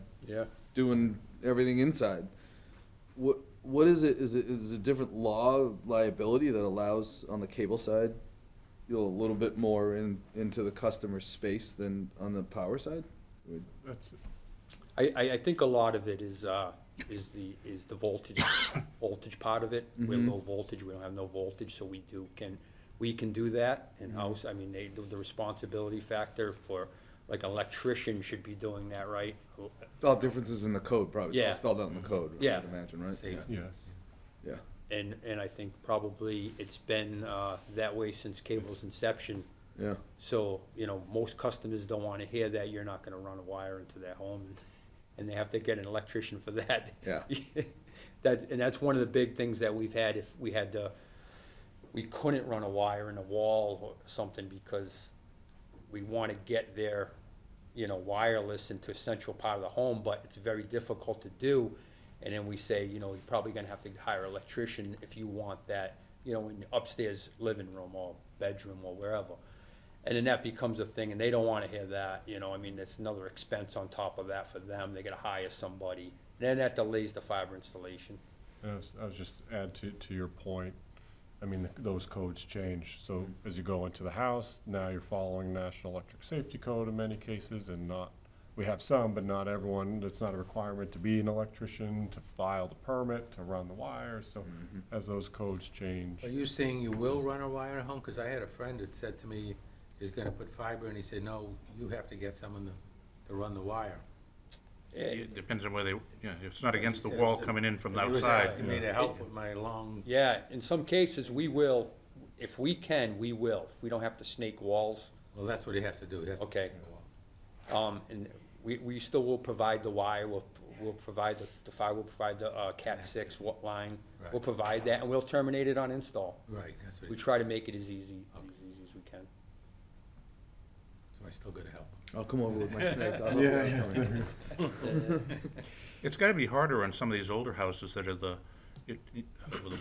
doing everything inside. What is it? Is it a different law of liability that allows on the cable side, a little bit more into the customer's space than on the power side? I think a lot of it is the voltage part of it. We're low voltage, we don't have no voltage, so we can do that in-house. I mean, they do the responsibility factor for, like, an electrician should be doing that, right? It's all differences in the code, probably. It's Yeah. all spelled out in the code, Yeah. I'd imagine, right? Safe. Yes. Yeah. And I think probably it's been that way since cable's inception. Yeah. So, most customers don't want to hear that you're not going to run a wire into their home, and they have to get an electrician for that. Yeah. That's one of the big things that we've had. If we couldn't run a wire in a wall or something because we want to get their, wireless into a central part of the home, but it's very difficult to do. And then we say, you're probably gonna have to hire an electrician if you want that, in the upstairs living room or bedroom or wherever. And then that becomes a thing, and they don't wanna hear that, you know, I mean, it's another expense on top of that for them, they gotta hire somebody. Then that delays the fiber installation. I was just add to your point, I mean, those codes change, so as you go into the house, now you're following National Electric Safety Code in many cases, and not, we have some, but not everyone, it's not a requirement to be an electrician, to file the permit, to run the wire, so as those codes change. Are you saying you will run a wire at home? Because I had a friend that said to me, he's gonna put fiber, and he said, no, you have to get someone to run the wire. It depends on where they, you know, it's not against the He said- wall coming in from the He was outside. asking me to help with my long, Yeah, in some cases, we will, if we can, we will, if we don't have to snake walls. well, that's what he has to do. He has to Okay. take the wall. And we still will provide the wire, we'll provide the fiber, we'll provide the, Cat 6 line. Right. We'll provide that, and we'll terminate it on install. Right, that's what We he, try to make it as easy as we can. so I still gotta help. I'll come over with my snake. It's gotta be harder on some of these older houses that are with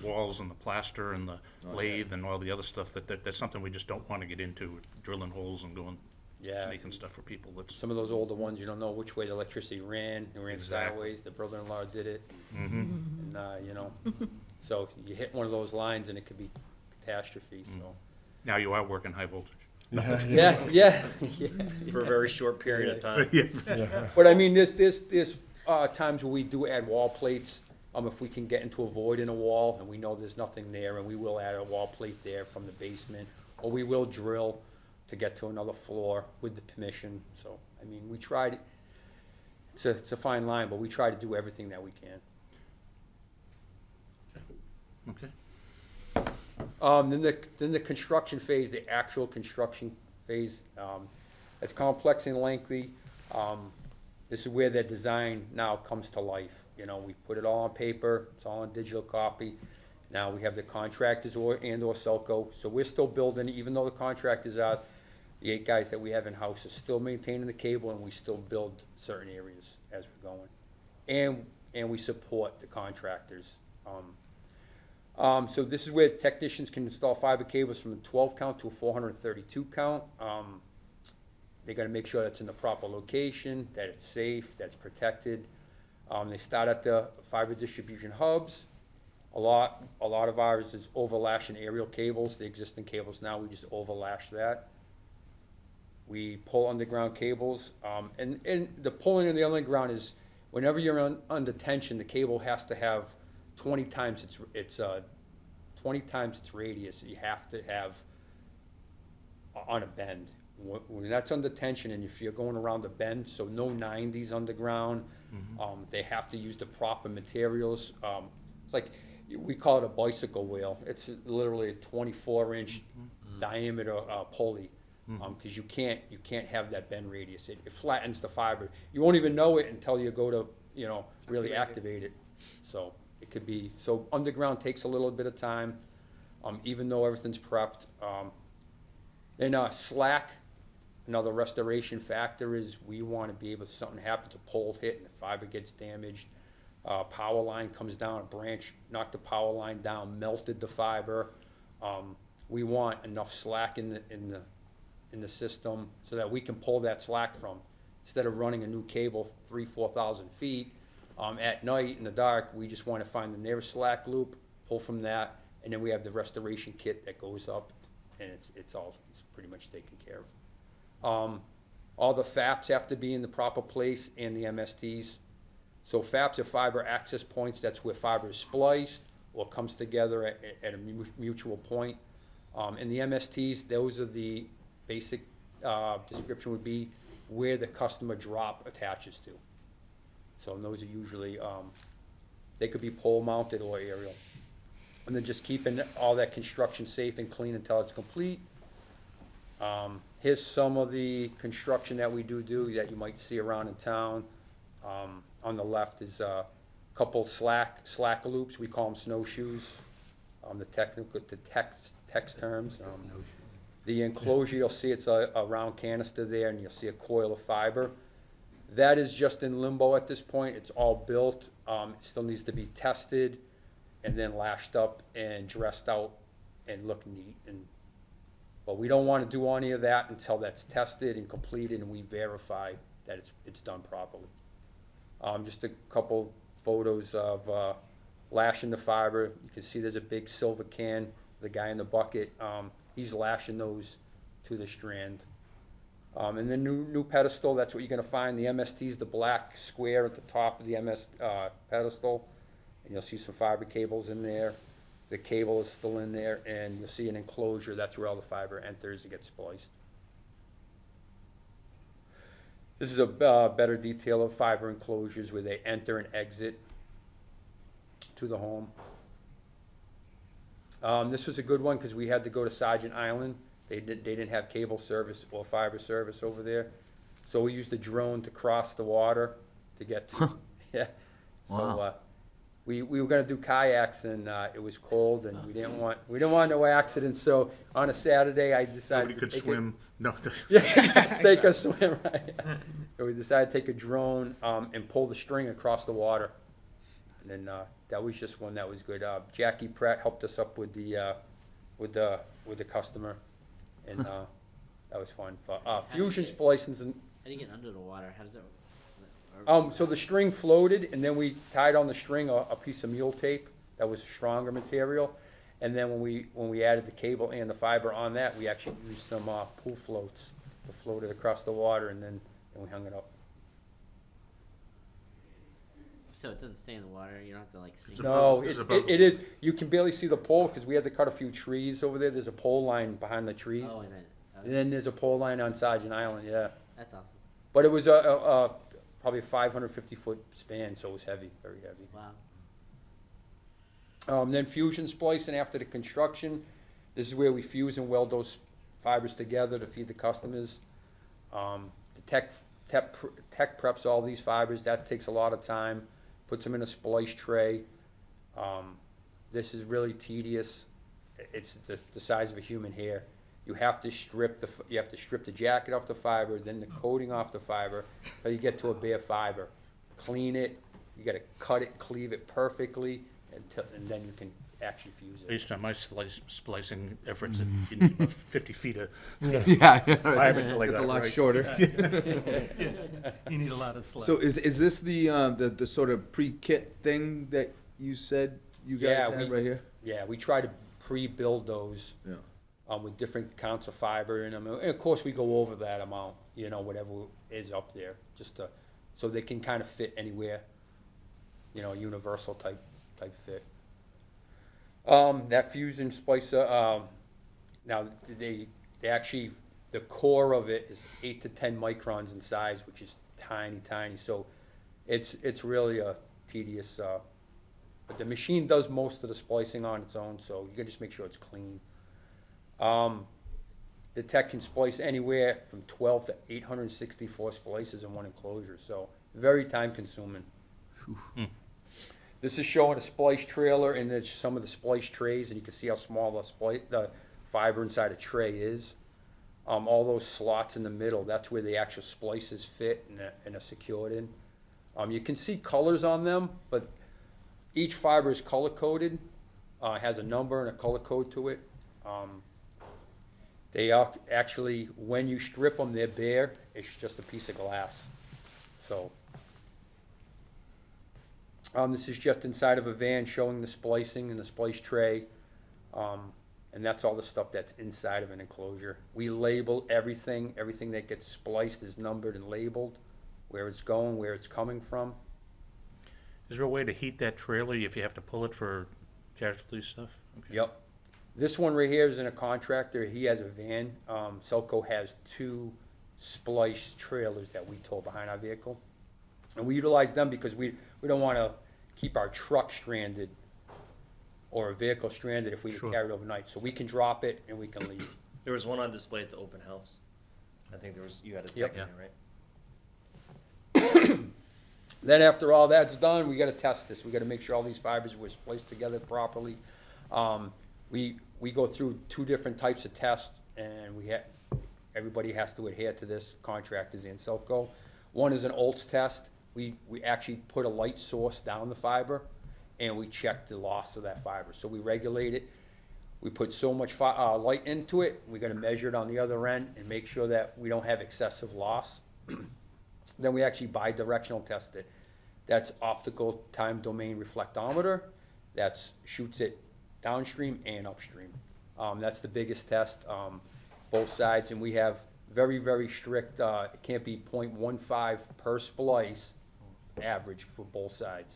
the walls and the plaster and the lathe and all the other stuff, that's something we just don't wanna get into, drilling holes and going, Yeah. making stuff for people, that's. Some of those older ones, you don't know which way the electricity ran, it ran Exactly. sideways, the brother-in-law did it. Mhm. And, you know, so you hit one of those lines and it could be catastrophe, so. Now you are working high voltage. Yes, yeah, yeah. For a very short period of time. But I mean, there's times where we do add wall plates, if we can get into a void in a wall and we know there's nothing there, and we will add a wall plate there from the basement, or we will drill to get to another floor with the permission, so, I mean, we tried, it's a fine line, but we try to do everything that we can. Okay. Then the construction phase, the actual construction phase, it's complex and lengthy. This is where the design now comes to life. You know, we put it all on paper, it's all on digital copy. Now we have the contractors or SELCO, so we're still building, even though the contractors are, the 8 guys that we have in-house are still maintaining the cable, and we still build certain areas as we're going. And we support the contractors. So this is where technicians can install fiber cables from a 12 count to a 432 count. They gotta make sure that's in the proper location, that it's safe, that's protected. They start at the fiber distribution hubs. A lot of ours is overlashing aerial cables, the existing cables now, we just overlash that. We pull underground cables, and the pulling in the underground is, whenever you're under tension, the cable has to have 20 times its 20 times its radius. You have to have on a bend. When that's under tension, and if you're going around the bend, so no 90s underground, they have to use the proper materials. It's like, we call it a bicycle wheel. It's literally a 24-inch diameter pulley, because you can't have that bend radius. It flattens the fiber. You won't even know it until you go to, really activate it. So it could be, so underground takes a little bit of time, even though everything's prepped. Then slack, another restoration factor is we want to be able, if something happens, a pole hit and the fiber gets damaged, power line comes down, a branch knocked the power line down, melted the fiber. We want enough slack in the system so that we can pull that slack from. Instead of running a new cable 3,000-4,000 feet, at night in the dark, we just want to find the nearest slack loop, pull from that, and then we have the restoration kit that goes up, and it's pretty much taken care of. All the FAPs have to be in the proper place, and the MSTs. So FAPs are fiber access points. That's where fiber is spliced or comes together at a mutual point. And the MSTs, those are the basic description would be where the customer drop attaches to. So those are usually, they could be pole mounted or aerial. And then just keeping all that construction safe and clean until it's complete. Here's some of the construction that we do that you might see around in town. On the left is a couple slack loops, we call them snowshoes. The text terms. The enclosure, you'll see it's a round canister there, and you'll see a coil of fiber. That is just in limbo at this point. It's all built. It still needs to be tested and then lashed up and dressed out and look neat. And But we don't wanna do any of that until that's tested and completed and we verify that it's done properly. Just a couple photos of, lashing the fiber. You can see there's a big silver can, the guy in the bucket, he's lashing those to the strand. And the new pedestal, that's what you're gonna find. The MST is the black square at the top of the pedestal. And you'll see some fiber cables in there. The cable is still in there, and you'll see an enclosure. That's where all the fiber enters and gets spliced. This is a better detail of fiber enclosures where they enter and exit to the home. This was a good one because we had to go to Sergeant Island. They didn't have cable service or fiber service over there. So we used a drone to cross the water to get to, yeah. So, we were gonna do kayaks and, it was cold and we didn't want no accidents. So on a Saturday, I decided. Nobody could swim. No. Take a swim, right? So we decided to take a drone, and pull the string across the water. And then, that was just one that was good. Jackie Pratt helped us up with the customer, and, that was fun. But, fusion splicings and, How do you get under the water? How does that? so the string floated, and then we tied on the string a piece of mule tape that was stronger material. And then when we added the cable and the fiber on that, we actually used some pool floats to float it across the water, and then we hung it up. So it doesn't stay in the water. You don't have to like sink. No, it is. You can barely see the pole because we had to cut a few trees over there. There's a pole line behind the trees. Oh, and And then there's a pole line on Sergeant Island. Yeah. that's awesome. But it was probably a 550-foot span, so it was heavy, very heavy. Wow. Then fusion splicing after the construction. This is where we fuse and weld those fibers together to feed the customers. The tech preps all these fibers. That takes a lot of time. Puts them in a splice tray. This is really tedious. It's the size of a human hair. You have to strip the jacket off the fiber, then the coating off the fiber, till you get to a bare fiber. Clean it. You got to cut it, cleave it perfectly, and then you can actually fuse it. Based on my splicing efforts, you need about 50 feet of fiber like It's that, a lot right? shorter. You need a lot of slack. So is this the sort of pre-kit thing that you said you guys had right here? Yeah, we try to pre-build those. Yeah. With different counts of fiber in them. And of course, we go over that amount, whatever is up there, so they can kind of fit anywhere, universal type fit. That fusion splicer, now they actually, the core of it is 8 to 10 microns in size, which is tiny. So it's really a tedious, but the machine does most of the splicing on its own, so you can just make sure it's clean. The tech can splice anywhere from 12 to 864 splices in one enclosure, so very time consuming. This is showing a splice trailer and there's some of the splice trays, and you can see how small the fiber inside a tray is. All those slots in the middle, that's where the actual splices fit and are secured in. You can see colors on them, but each fiber is color coded, has a number and a color code to it. They are actually, when you strip them, they're bare. It's just a piece of glass. So, this is just inside of a van showing the splicing and the splice tray. And that's all the stuff that's inside of an enclosure. We label everything. Everything that gets spliced is numbered and labeled, where it's going, where it's coming from. Is there a way to heat that trailer if you have to pull it for casualty stuff? Okay. Yep. This one right here is in a contractor. He has a van. SELCO has 2 splice trailers that we tow behind our vehicle. And we utilize them because we don't want to keep our truck stranded or a vehicle stranded if we carry it overnight. So we can drop it and we can leave. There was one on display at the open house. I think you had a tech in there, right? Then after all that's done, we got to test this. We got to make sure all these fibers were spliced together properly. We go through 2 different types of tests, and everybody has to adhere to this, contractors and SELCO. One is an Oltz test. We actually put a light source down the fiber, and we check the loss of that fiber. So we regulate it. We put so much light into it, we gotta measure it on the other end and make sure that we don't have excessive loss. Then we actually bi-directional test it. That's optical time domain reflectometer, that's shoots it downstream and upstream. That's the biggest test, both sides, and we have very, very strict, it can't be 0.15 per splice average for both sides.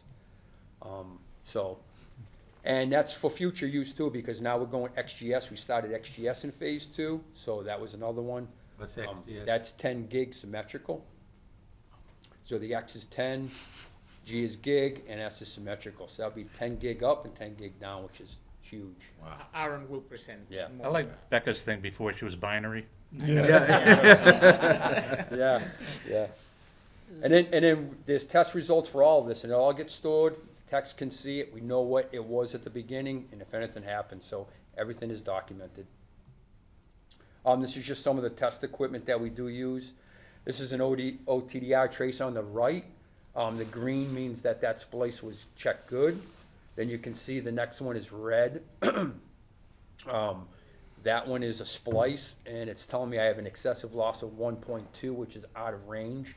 And that's for future use too, because now we're going XGS, we started XGS in phase 2, so that was another one. What's XGS? That's 10 gig symmetrical. So the X is 10, G is gig, and S is symmetrical. So that'll be 10 gig up and 10 gig down, which is huge. Aaron will present. Yeah. I like Becca's thing before she was binary. Yeah, yeah. And then there's test results for all of this, and it all gets stored. Techs can see it. We know what it was at the beginning, and if anything happens, so everything is documented. This is just some of the test equipment that we do use. This is an OTDR trace on the right. The green means that that splice was checked good. Then you can see the next one is red. That one is a splice, and it's telling me I have an excessive loss of 1.2, which is out of range.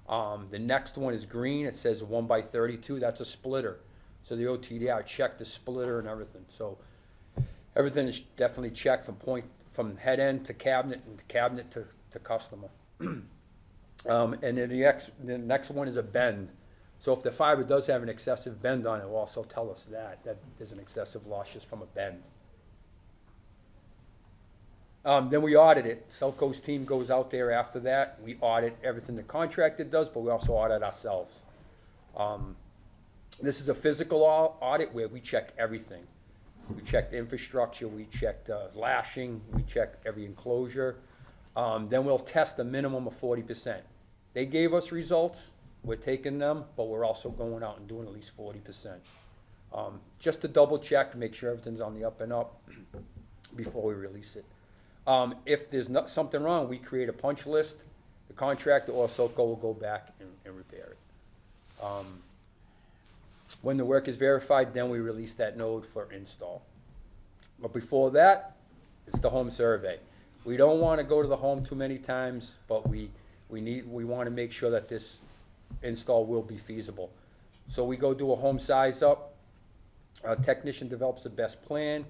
The next one is green. It says 1/32. That's a splitter. So the OTDR checked the splitter and everything. So everything is definitely checked from head end to cabinet and cabinet to customer. And then the next one is a bend. So if the fiber does have an excessive bend on it, it will also tell us that there's an excessive loss just from a bend. Then we audit it. SELCO's team goes out there after that. We audit everything the contractor does, but we also audit ourselves. This is a physical audit where we check everything. We check the infrastructure, we check the lashing, we check every enclosure. Then we'll test a minimum of 40%. They gave us results, we're taking them, but we're also going out and doing at least 40%. Just to double check, make sure everything's on the up and up before we release it. If there's something wrong, we create a punch list. The contractor or SELCO will go back and repair it. When the work is verified, then we release that node for install. But before that, it's the home survey. We don't want to go to the home too many times, but we want to make sure that this install will be feasible. So we go do a home size up. Our technician develops the best plan.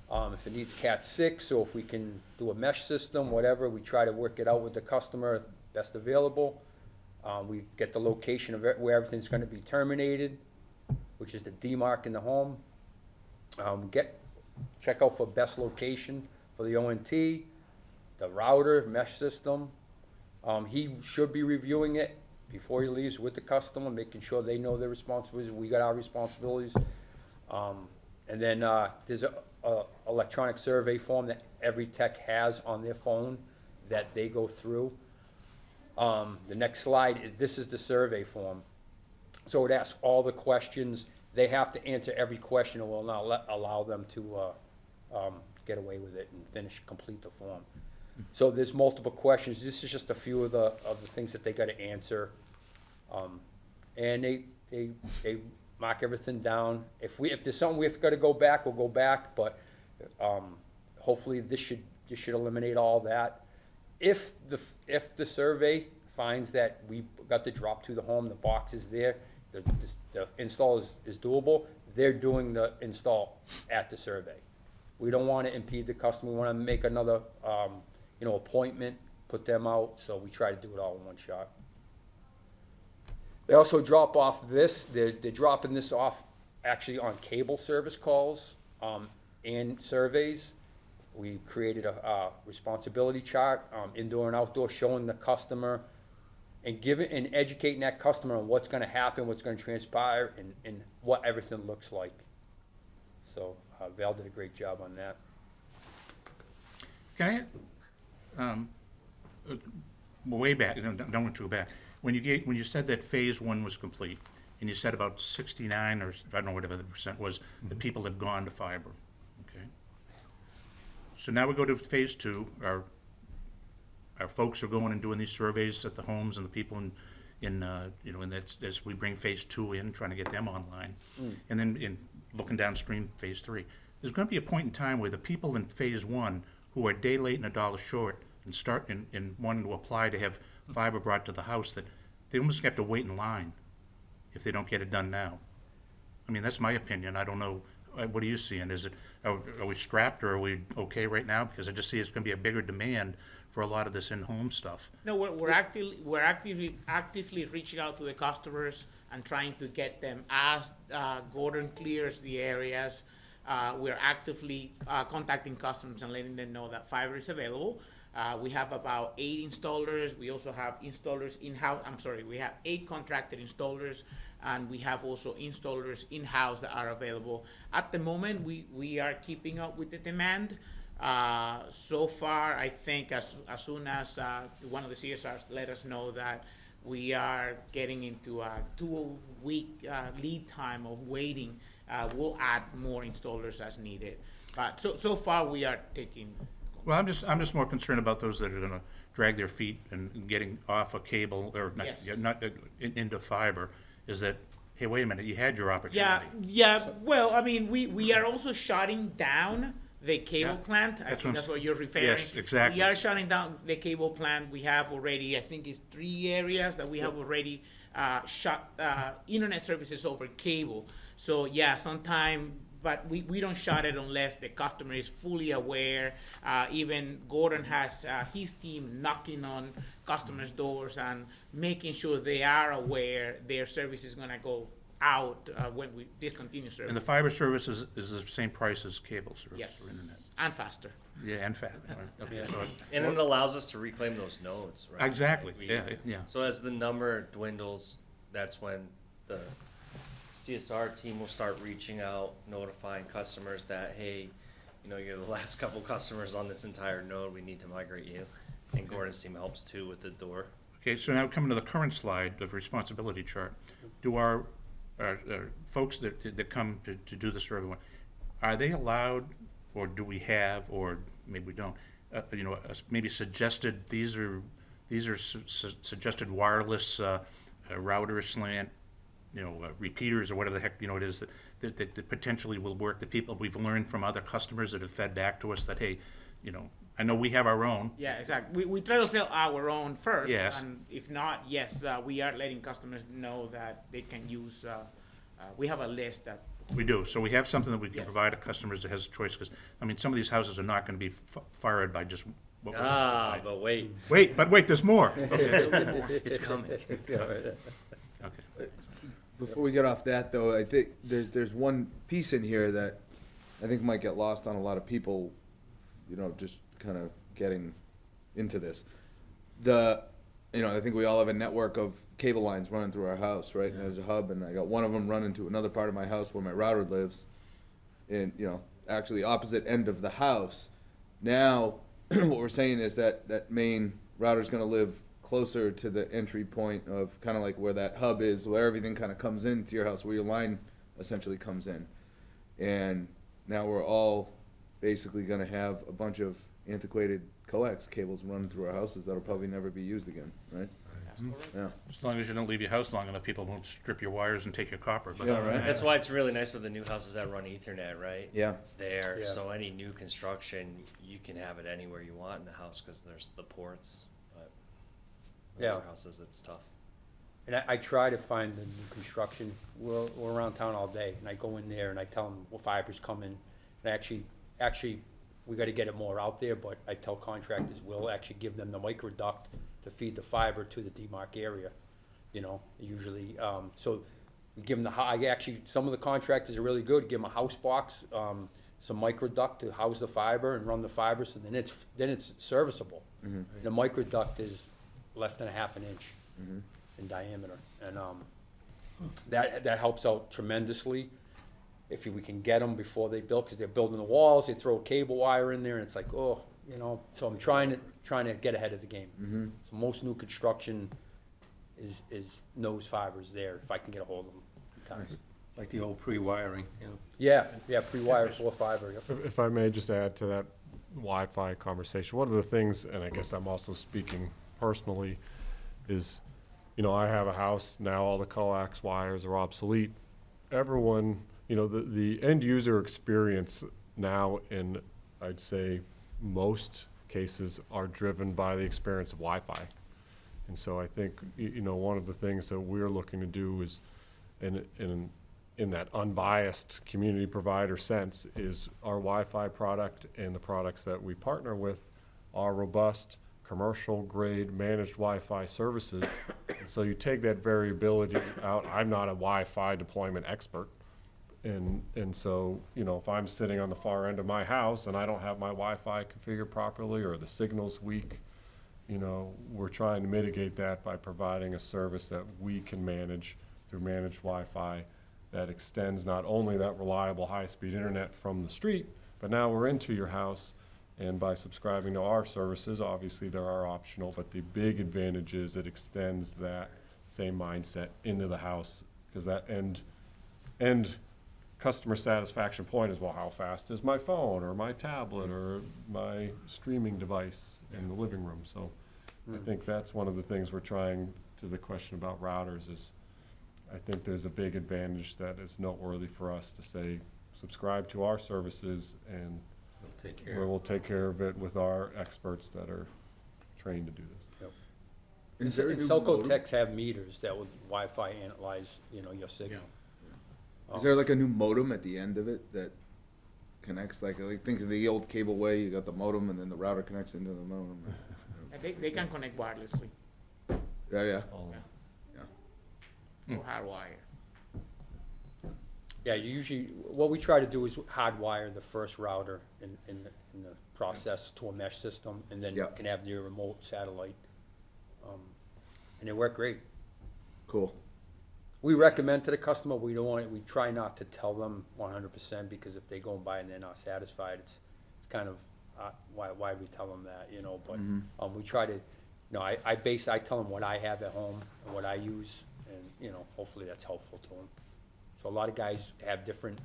If it needs Cat 6, or if we can do a mesh system, whatever, we try to work it out with the customer, best available. We get the location of where everything's going to be terminated, which is the demarc in the home. Check out for best location for the ONT, the router, mesh system. He should be reviewing it before he leaves with the customer, making sure they know their responsibilities, we got our responsibilities. And then there's a electronic survey form that every tech has on their phone that they go through. The next slide, this is the survey form. So it asks all the questions. They have to answer every question, and we'll not allow them to get away with it and complete the form. So there's multiple questions. This is just a few of the things that they got to answer. And they mark everything down. If there's something we've got to go back, we'll go back. But hopefully this should eliminate all that. If the survey finds that we got the drop to the home, the box is there, the install is doable, they're doing the install at the survey. We don't want to impede the customer. We want to make another appointment, put them out. So we try to do it all in one shot. They also drop off this. They're dropping this off actually on cable service calls and surveys. We created a responsibility chart, indoor and outdoor, showing the customer and educating that customer on what's going to happen, what's going to transpire, and what everything looks like. So Val did a great job on that. Can I, way back, don't want to go back. When you said that phase 1 was complete, and you said about 69 or I don't know whatever the percent was, the people had gone to fiber. Okay. So now we go to phase 2. Our folks are going and doing these surveys at the homes and the people and that's as we bring phase 2 in, trying to get them online, and then looking downstream phase 3. there's gonna be a point in time where the people in phase one who are a day late and a dollar short and wanting to apply to have fiber brought to the house, that they almost have to wait in line if they don't get it done now. I mean, that's my opinion. I don't know. What are you seeing? Are we strapped, or are we okay right now? Because I just see it's gonna be a bigger demand for a lot of this in-home stuff. No, we're actively reaching out to the customers and trying to get them as Gordon clears the areas. We're actively contacting customers and letting them know that fiber is available. We have about 8 installers. We also have installers in-house. We have 8 contracted installers, and we have also installers in-house that are available. At the moment, we are keeping up with the demand. So far, I think as soon as one of the CSRs let us know that we are getting into a 2-week lead time of waiting, we'll add more installers as needed. But so far, we are taking. Well, I'm just more concerned about those that are gonna drag their feet and getting off a cable or not into fiber. Is that, hey, wait a minute, you had your opportunity. Yeah. Well, I mean, we are also shutting down the cable plant. I think that's what you're referring. Yes, exactly. We are shutting down the cable plant. We have already, I think it's 3 areas that we have already shut internet services over cable. So yeah, sometime, but we don't shut it unless the customer is fully aware. Even Gordon has his team knocking on customers' doors and making sure they are aware their service is gonna go out when we discontinue service. And the fiber service is the same price as cable service Yes, or internet? and faster. Yeah, and faster. Okay, so And it allows us to reclaim those nodes, right? Exactly, We- yeah. So as the number dwindles, that's when the CSR team will start reaching out, notifying customers that, hey, you know, you're the last couple customers on this entire node, we need to migrate you. And Gordon's team helps too with the door. Okay, so now coming to the current slide, the responsibility chart. Do our folks that come to do this for everyone, are they allowed, or do we have, or maybe we don't, maybe suggested, these are suggested wireless routers, slant, repeaters, or whatever the heck, it is that potentially will work. The people we've learned from other customers that have fed back to us that, hey, I know we have our own. Yeah, exactly. We try to sell our own first. Yes. And if not, yes, we are letting customers know that they can use, we have a list that. We do. So we have something that we can Yes. provide to customers that has a choice, because, I mean, some of these houses are not gonna be fired by just what we provide. But wait. Wait, there's more. Okay. It's coming. Okay. Before we get off that, though, I think there's one piece in here that I think might get lost on a lot of people, just kind of getting into this. I think we all have a network of cable lines running through our house, right? And there's a hub, and I got one of them running to another part of my house where my router lives, and, actually opposite end of the house. Now, what we're saying is that main router's gonna live closer to the entry point of kind of like where that hub is, where everything kind of comes into your house, where your line essentially comes in. And now we're all basically gonna have a bunch of antiquated coax cables running through our houses that'll probably never be used again, right? Yeah. As long as you don't leave your house long enough, people won't strip your wires and take your copper. But Yeah, right. That's why it's really nice with the new houses that run Ethernet, right? Yeah. It's there, Yeah. so any new construction, you can have it anywhere you want in the house, because there's the ports, but with Yeah. other houses, it's tough. And I try to find the new construction. We're around town all day, and I go in there and I tell them what fiber's coming. And actually, we gotta get it more out there, but I tell contractors, we'll actually give them the microduct to feed the fiber to the demarc area, usually, so we give them some of the contractors are really good, give them a house box, some microduct to house the fiber and run the fiber, so then it's serviceable. The microduct is less than a half an inch in diameter, and that helps out tremendously if we can get them before they build, because they're building the walls, they throw a cable wire in there, and it's like, so I'm trying to get ahead of the game. So most new construction is knows fibers there, if I can get a hold of them sometimes. Like the old pre-wiring, Yeah, pre-wire for fiber, yep. If I may just add to that Wi-Fi conversation, one of the things, and I guess I'm also speaking personally, is, I have a house now, all the coax wires are obsolete. Everyone, the end user experience now in, I'd say, most cases are driven by the experience of Wi-Fi. And so I think, one of the things that we're looking to do is, in that unbiased community provider sense, is our Wi-Fi product and the products that we partner with are robust, commercial grade, managed Wi-Fi services. And so you take that variability out. I'm not a Wi-Fi deployment expert. And so, if I'm sitting on the far end of my house and I don't have my Wi-Fi configured properly or the signal's weak, we're trying to mitigate that by providing a service that we can manage through managed Wi-Fi that extends not only that reliable high-speed internet from the street, but now we're into your house. And by subscribing to our services, obviously there are optional, but the big advantage is it extends that same mindset into the house, because that end customer satisfaction point is, well, how fast is my phone or my tablet or my streaming device in the living room? So I think that's one of the things we're trying, to the question about routers, is I think there's a big advantage that is noteworthy for us to say, subscribe to our services and we'll take care of it with our experts that are trained to do this. Yep. Is there a And new Selco modem? techs have meters that would Wi-Fi analyze, your signal. Is there like a new modem at the end of it that connects, like think of the old cable way, you got the modem and then the router connects into the modem? They can connect wirelessly Yeah. or hardwire. Yeah, usually, what we try to do is hardwire the first router in the process to a mesh system, and then you Yeah. can have your remote satellite. And they work great. Cool. We recommend to the customer, we try not to tell them 100%, because if they go and buy and they're not satisfied, it's kind of, why we tell them that, but, we try to, I tell them what I have at home and what I use, and, hopefully that's helpful to them. So a lot of guys have different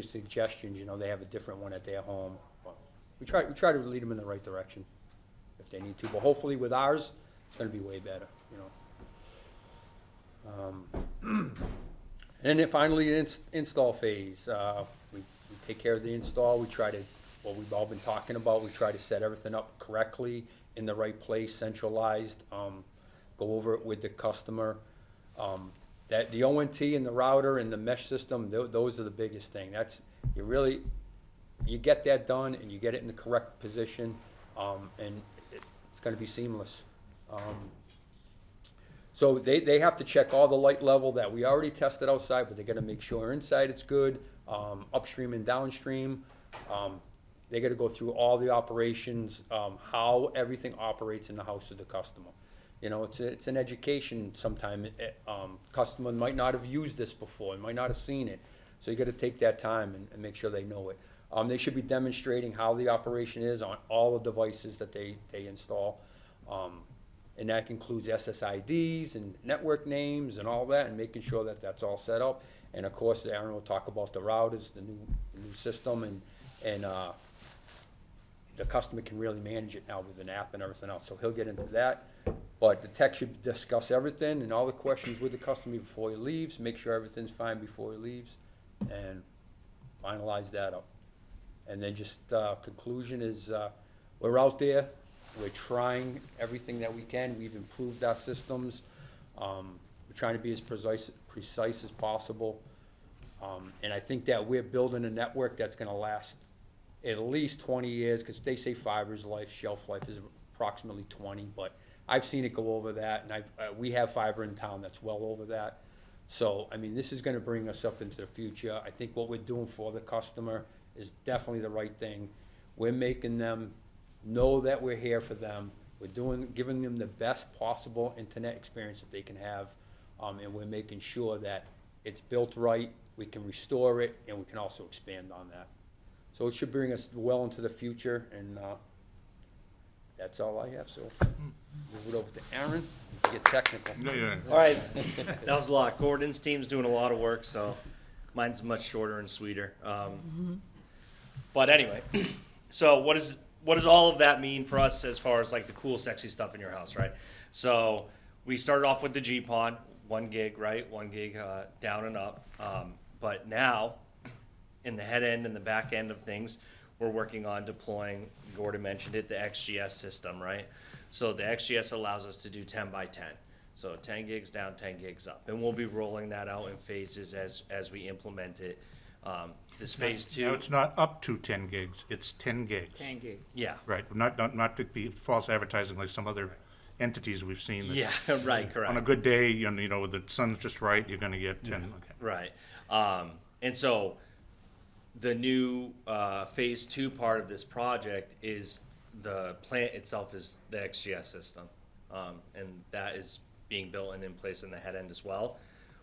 suggestions, they have a different one at their home, but we try to lead them in the right direction if they need to, but hopefully with ours, it's gonna be way better, And then finally, install phase. We take care of the install. We try to, what we've all been talking about, we try to set everything up correctly, in the right place, centralized, go over it with the customer. That the ONT and the router and the mesh system, those are the biggest thing. You get that done and you get it in the correct position, and it's gonna be seamless. So they have to check all the light level that we already tested outside, but they gotta make sure inside it's good, upstream and downstream. They gotta go through all the operations, how everything operates in the house of the customer. It's an education sometime. Customer might not have used this before, might not have seen it. So you gotta take that time and make sure they know it. They should be demonstrating how the operation is on all the devices that they install. And that includes SSIDs and network names and all that, and making sure that that's all set up. And of course, Aaron will talk about the routers, the new system, and the customer can really manage it now with an app and everything else. So he'll get into that. But the tech should discuss everything and all the questions with the customer before he leaves, make sure everything's fine before he leaves, and finalize that up. And then just conclusion is, we're out there. We're trying everything that we can. We've improved our systems. We're trying to be as precise as possible. And I think that we're building a network that's gonna last at least 20 years, because they say fiber's life, shelf life is approximately 20, but I've seen it go over that, and we have fiber in town that's well over that. So, this is gonna bring us up into the future. I think what we're doing for the customer is definitely the right thing. We're making them know that we're here for them. We're giving them the best possible internet experience that they can have, and we're making sure that it's built right, we can restore it, and we can also expand on that. So it should bring us well into the future, and that's all I have, so move it over to Aaron, get technical. All right, that was a lot. Gordon's team's doing a lot of work, so mine's much shorter and sweeter. But anyway, so what does all of that mean for us as far as like the cool, sexy stuff in your house, right? So we started off with the GPON, 1 gig, right? 1 gig down and up. But now in the head end and the back end of things, we're working on deploying, Gordon mentioned it, the XGS system, right? So the XGS allows us to do 10 by 10. So 10 gigs down, 10 gigs up. And we'll be rolling that out in phases as we implement it. This phase two. Now, it's not up to 10 gigs, it's 10 gigs. 10 gig. Yeah. Right, not to be false advertising like some other entities we've seen. that- Yeah, right, correct. On a good day, you know, when the sun's just right, you're gonna get 10, okay. Right. And so the new phase two part of this project is the plant itself is the XGS system. And that is being built and in place in the head end as well.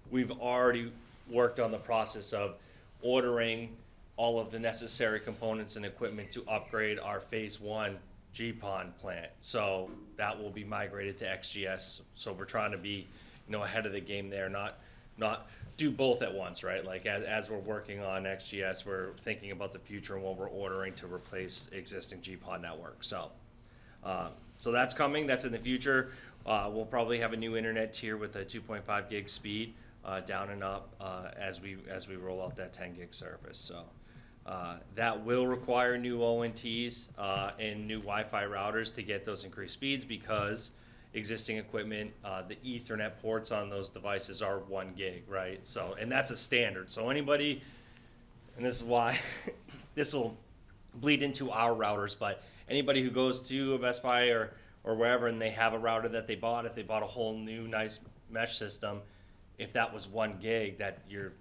We've already worked on the process of ordering all of the necessary components and equipment to upgrade our phase one GPON plant. So that will be migrated to XGS. So we're trying to be, ahead of the game there, not do both at once, right? Like as we're working on XGS, we're thinking about the future and what we're ordering to replace existing GPON network. So that's coming. That's in the future. We'll probably have a new internet tier with a 2.5 gig speed down and up as we roll out that 10 gig service. So that will require new ONTs and new Wi-Fi routers to get those increased speeds because existing equipment, the Ethernet ports on those devices are 1 gig, right? So, and that's a standard. So anybody, and this is why this will bleed into our routers, but anybody who goes to a Best Buy or wherever and they have a router that they bought, if they bought a whole new nice mesh system, if that was 1 gig, that you're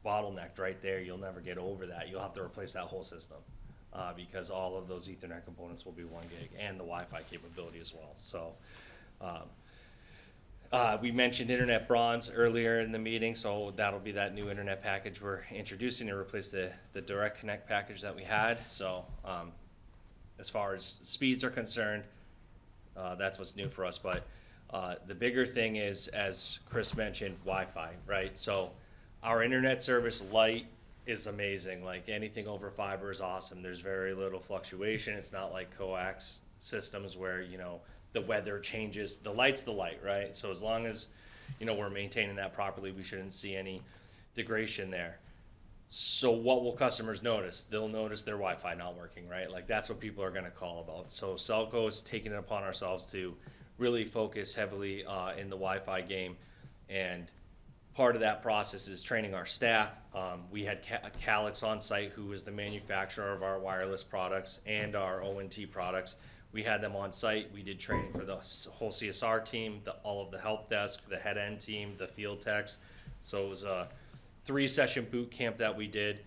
bottlenecked right there, you'll never get over that. You'll have to replace that whole system because all of those Ethernet components will be 1 gig and the Wi-Fi capability as well. So we mentioned Internet Bronze earlier in the meeting, so that'll be that new internet package we're introducing to replace the Direct Connect package that we had. So as far as speeds are concerned, that's what's new for us. But the bigger thing is, as Chris mentioned, Wi-Fi, right? So our internet service light is amazing. Like anything over fiber is awesome. There's very little fluctuation. It's not like coax systems where, the weather changes. The light's the light, right? So as long as, we're maintaining that properly, we shouldn't see any degradation there. So what will customers notice? They'll notice their Wi-Fi not working, right? Like that's what people are gonna call about. So SELCO is taking it upon ourselves to really focus heavily in the Wi-Fi game. And part of that process is training our staff. We had Calix on site, who is the manufacturer of our wireless products and our ONT products. We had them on site. We did training for the whole CSR team, all of the help desk, the head end team, the field techs. So it was a 3-session boot camp that we did.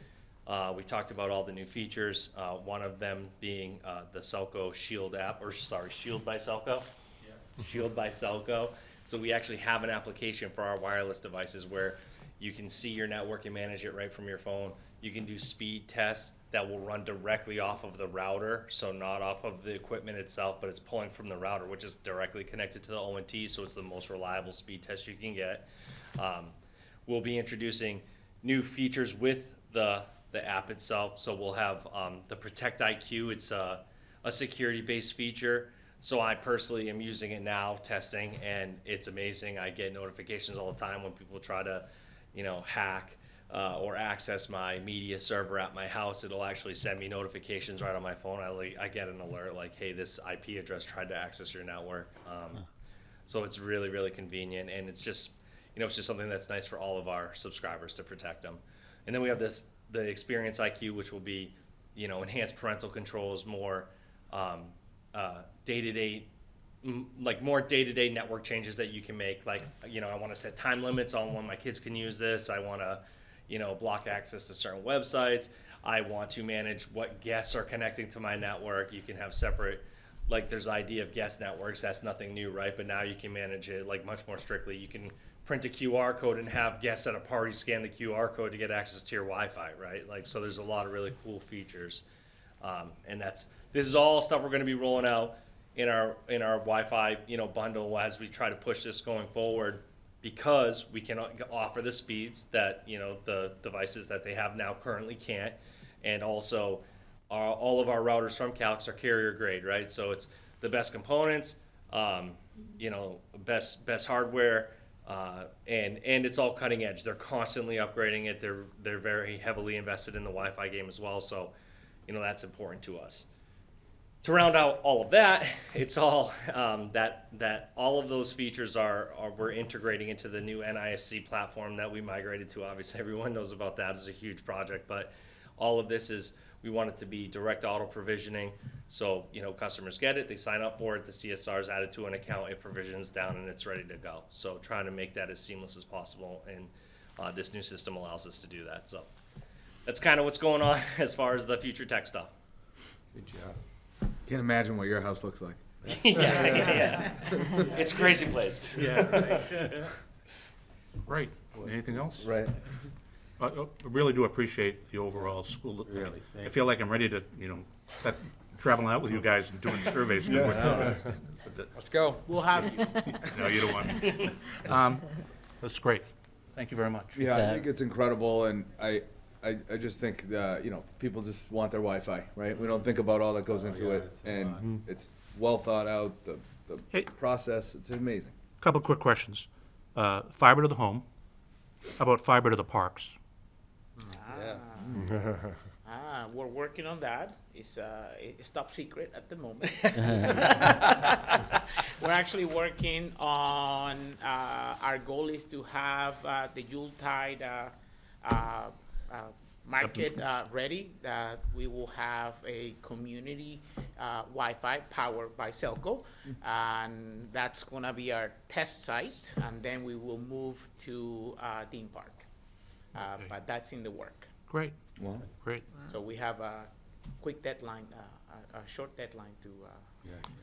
We talked about all the new features. One of them being the SELCO Shield app, Shield by SELCO. Yeah. Shield by SELCO. So we actually have an application for our wireless devices where you can see your network and manage it right from your phone. You can do speed tests that will run directly off of the router, so not off of the equipment itself, but it's pulling from the router, which is directly connected to the ONT, so it's the most reliable speed test you can get. We'll be introducing new features with the app itself, so we'll have the Protect IQ. It's a security-based feature. So I personally am using it now, testing, and it's amazing. I get notifications all the time when people try to, hack or access my media server at my house. It'll actually send me notifications right on my phone. I get an alert like, hey, this IP address tried to access your network. So it's really, really convenient, and it's just, it's just something that's nice for all of our subscribers to protect them. And then we have the Experience IQ, which will be, enhanced parental controls, more day-to-day, more day-to-day network changes that you can make. Like, I want to set time limits on when my kids can use this. I want to, block access to certain websites. I want to manage what guests are connecting to my network. You can have separate, there's the idea of guest networks. That's nothing new, right? But now you can manage it much more strictly. You can print a QR code and have guests at a party scan the QR code to get access to your Wi-Fi, right? So there's a lot of really cool features. And this is all stuff we're going to be rolling out in our Wi-Fi, bundle as we try to push this going forward, because we can offer the speeds that, the devices that they have now currently can't. And also all of our routers from Calix are carrier grade, right? So it's the best components, best hardware, And it's all cutting edge. They're constantly upgrading it. They're very heavily invested in the Wi-Fi game as well. So, that's important to us. To round out all of that, it's all that all of those features we're integrating into the new NISC platform that we migrated to. Obviously, everyone knows about that. It's a huge project, but all of this is, we want it to be direct auto provisioning. So, customers get it, they sign up for it, the CSR is added to an account, it provisions down, and it's ready to go. So trying to make that as seamless as possible, and this new system allows us to do that. So that's kind of what's going on as far as the future tech stuff. Good job. Can't imagine what your house looks like. Yeah. It's a crazy place. Yeah. Great. Anything else? Right. I really do appreciate the overall school. Really, I feel like I'm ready to, start traveling out with you guys and doing surveys. Let's go. We'll have you. No, you don't want me. That's great. Thank you very much. Yeah, I think it's incredible, and I just think that, people just want their Wi-Fi, right? We don't think about all that goes into it, and it's well thought out, the process, it's amazing. Couple quick questions. Fiber to the home. How about fiber to the parks? We're working on that. It's top secret at the moment. We're actually working on, our goal is to have the Yuletide market ready, that we will have a community Wi-Fi powered by SELCO, and that's going to be our test site, and then we will move to theme park. But that's in the work. Great. Wow. Great. So we have a quick deadline, a short deadline to.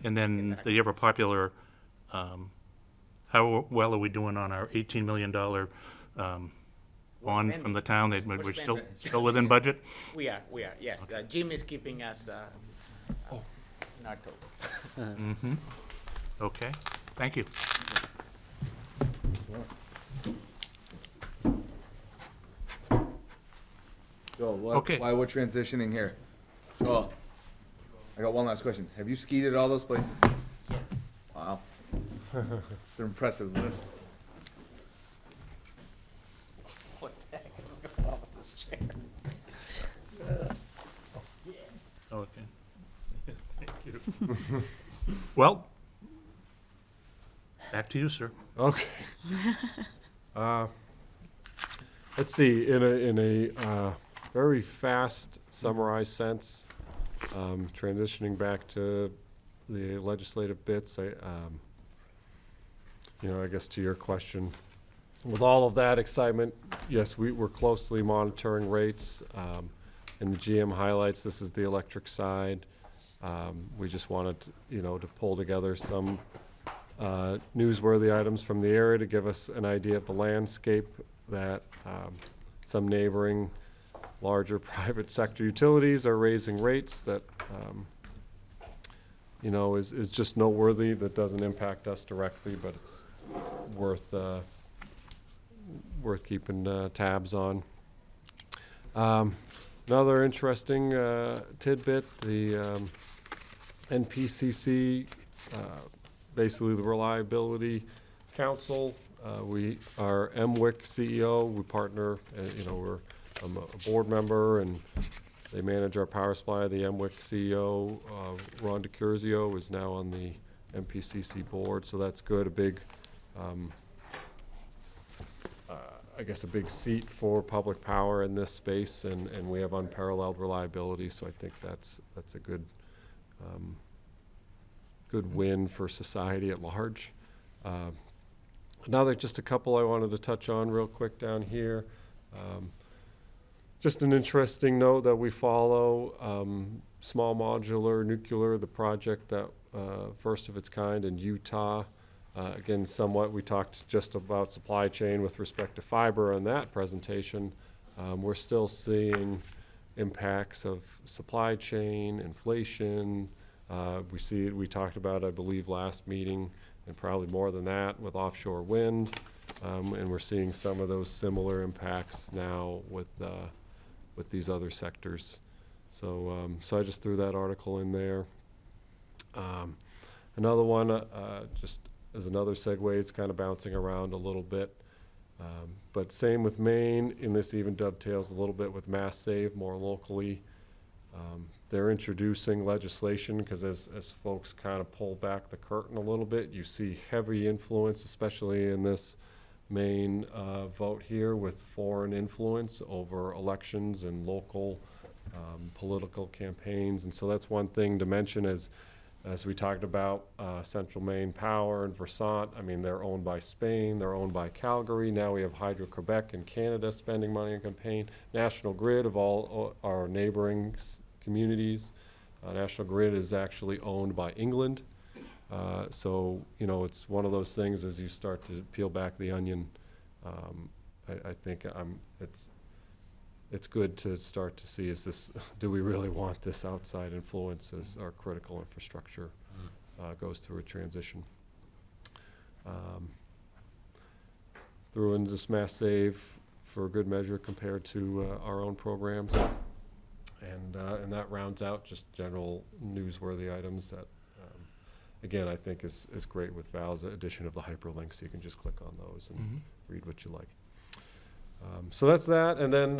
And then the ever popular, how well are we doing on our $18 million bond from the town? We're still within budget? We are, yes. Jim is keeping us in our toes. Mm-hmm. Okay, thank you. So Okay. why we're transitioning here? Oh, I got one last question. Have you skied at all those places? Yes. Wow. It's an impressive list. What the heck is going on with this chair? Okay. Thank you. Well, back to you, sir. Okay. Let's see, in a very fast summarized sense, transitioning back to the legislative bits, I guess to your question, with all of that excitement, yes, we're closely monitoring rates. In the GM highlights, this is the electric side. We just wanted to pull together some newsworthy items from the area to give us an idea of the landscape that some neighboring larger private sector utilities are raising rates that is just noteworthy. That doesn't impact us directly, but it's worth keeping tabs on. Another interesting tidbit: the NPCC, basically the Reliability Council. We are MWIC CEO. We partner. I'm a board member, and they manage our power supply. The MWIC CEO, Ron DiCurzio, is now on the MPCC board, so that's good. A big, a big seat for public power in this space, and we have unparalleled reliability. So I think that's a good win for society at large. Just a couple I wanted to touch on real quick down here. Just an interesting note that we follow, small modular nuclear, the project that first of its kind in Utah. Again, somewhat we talked just about supply chain with respect to fiber on that presentation. We're still seeing impacts of supply chain, inflation. We talked about, I believe, last meeting, and probably more than that with offshore wind. And we're seeing some of those similar impacts now with these other sectors. So I just threw that article in there. Another one, just as another segue. It's kind of bouncing around a little bit. But same with Maine, and this even dovetails a little bit with Mass Save more locally. They're introducing legislation because as folks kind of pull back the curtain a little bit, you see heavy influence, especially in this Maine vote here, with foreign influence over elections and local political campaigns. And so that's one thing to mention as we talked about Central Maine Power and Versant. I mean, they're owned by Spain, they're owned by Calgary. Now we have Hydro-Quebec in Canada spending money on campaign. National Grid of all our neighboring communities. National Grid is actually owned by England. So, you know, it's one of those things as you start to peel back the onion. I think it's good to start to see, do we really want this outside influence as our critical infrastructure goes through a transition? Threw in this Mass Save for a good measure compared to our own programs. And that rounds out just general newsworthy items that, again, I think is great with Val's addition of the hyperlinks. You can just click on those and read what you like. So that's that, and then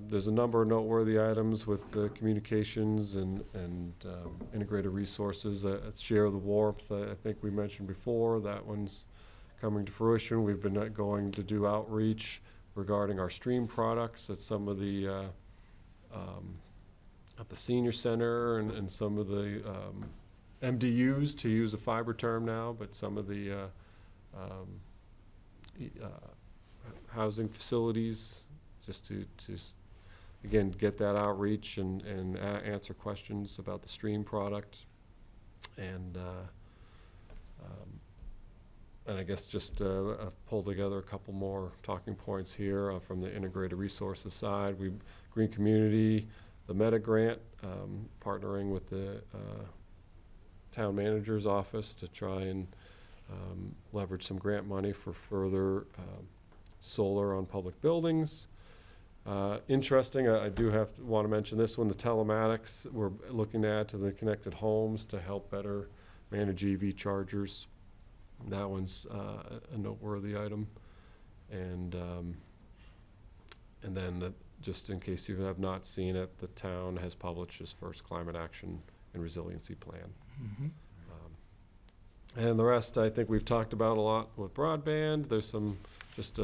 there's a number of noteworthy items with the communications and integrated resources. Share the Warmth, I think we mentioned before, that one's coming to fruition. We've been going to do outreach regarding our stream products at some of the at the senior center and some of the MDUs, to use a fiber term now, but some of the housing facilities, just to again get that outreach and answer questions about the stream product, and I guess just pull together a couple more talking points here from the integrated resources side. Green Community, the Meta Grant, partnering with the town manager's office to try and leverage some grant money for further solar on public buildings. Interesting, I do want to mention this one, the telematics we're looking to add to the connected homes to help better manage EV chargers. That one's a noteworthy item. And then just in case you have not seen it, the town has published its first climate action and resiliency plan. And the rest, I think we've talked about a lot with broadband. There's some just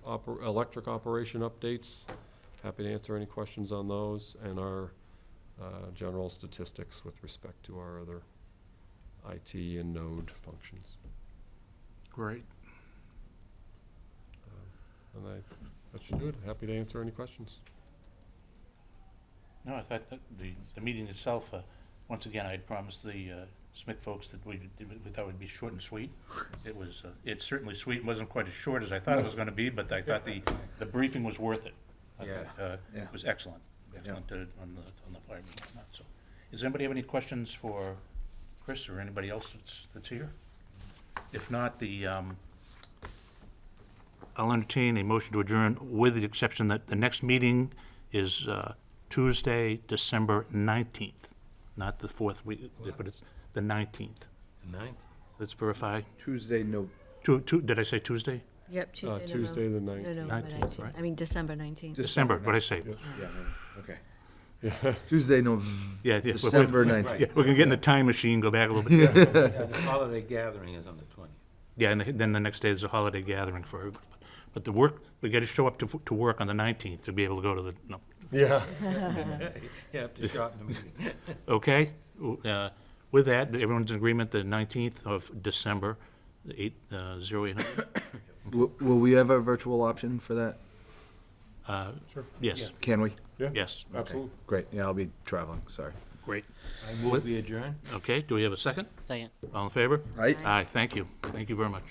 electric operation updates. Happy to answer any questions on those, and our general statistics with respect to our other IT and node functions. Great. And that should do it. Happy to answer any questions. No, I thought that the meeting itself, once again, I had promised the SMIC folks that we thought it would be short and sweet. It's certainly sweet. It wasn't quite as short as I thought it was going to be, but I thought the briefing was worth it. I thought, it was excellent. Excellent on the fire meeting. So, does anybody have any questions for Chris or anybody else that's here? If not, I'll entertain a motion to adjourn with the exception that the next meeting is Tuesday, December 19th, not the 4th week, but it's the 19th. The 9th? Let's verify. Tuesday, no. Did I say Tuesday? Yep, Tuesday, Tuesday the 19th. November 19th, 19th. right. I mean, December 19th. December, what did I say? Okay. Yeah. Tuesday, Yeah, December 19th. Yeah, we're gonna get in the time machine, go back a little bit. Yeah, the holiday gathering is on the 20th. Yeah, and then the next day is a holiday gathering for everybody. But the work, we gotta show up to work on the 19th to be able to go to the, no. Yeah. You have to shorten the meeting. Okay, with that, everyone's in agreement, the 19th of December, the 0800. Will we have a virtual option for that? Sure. Yes, Can we? Yeah. yes, Absolutely. Great. Yeah, I'll be traveling. Sorry. great. I move we adjourn. Okay, do we have a second? Second. All in favor? Aye. Aye, thank you. Thank you very much.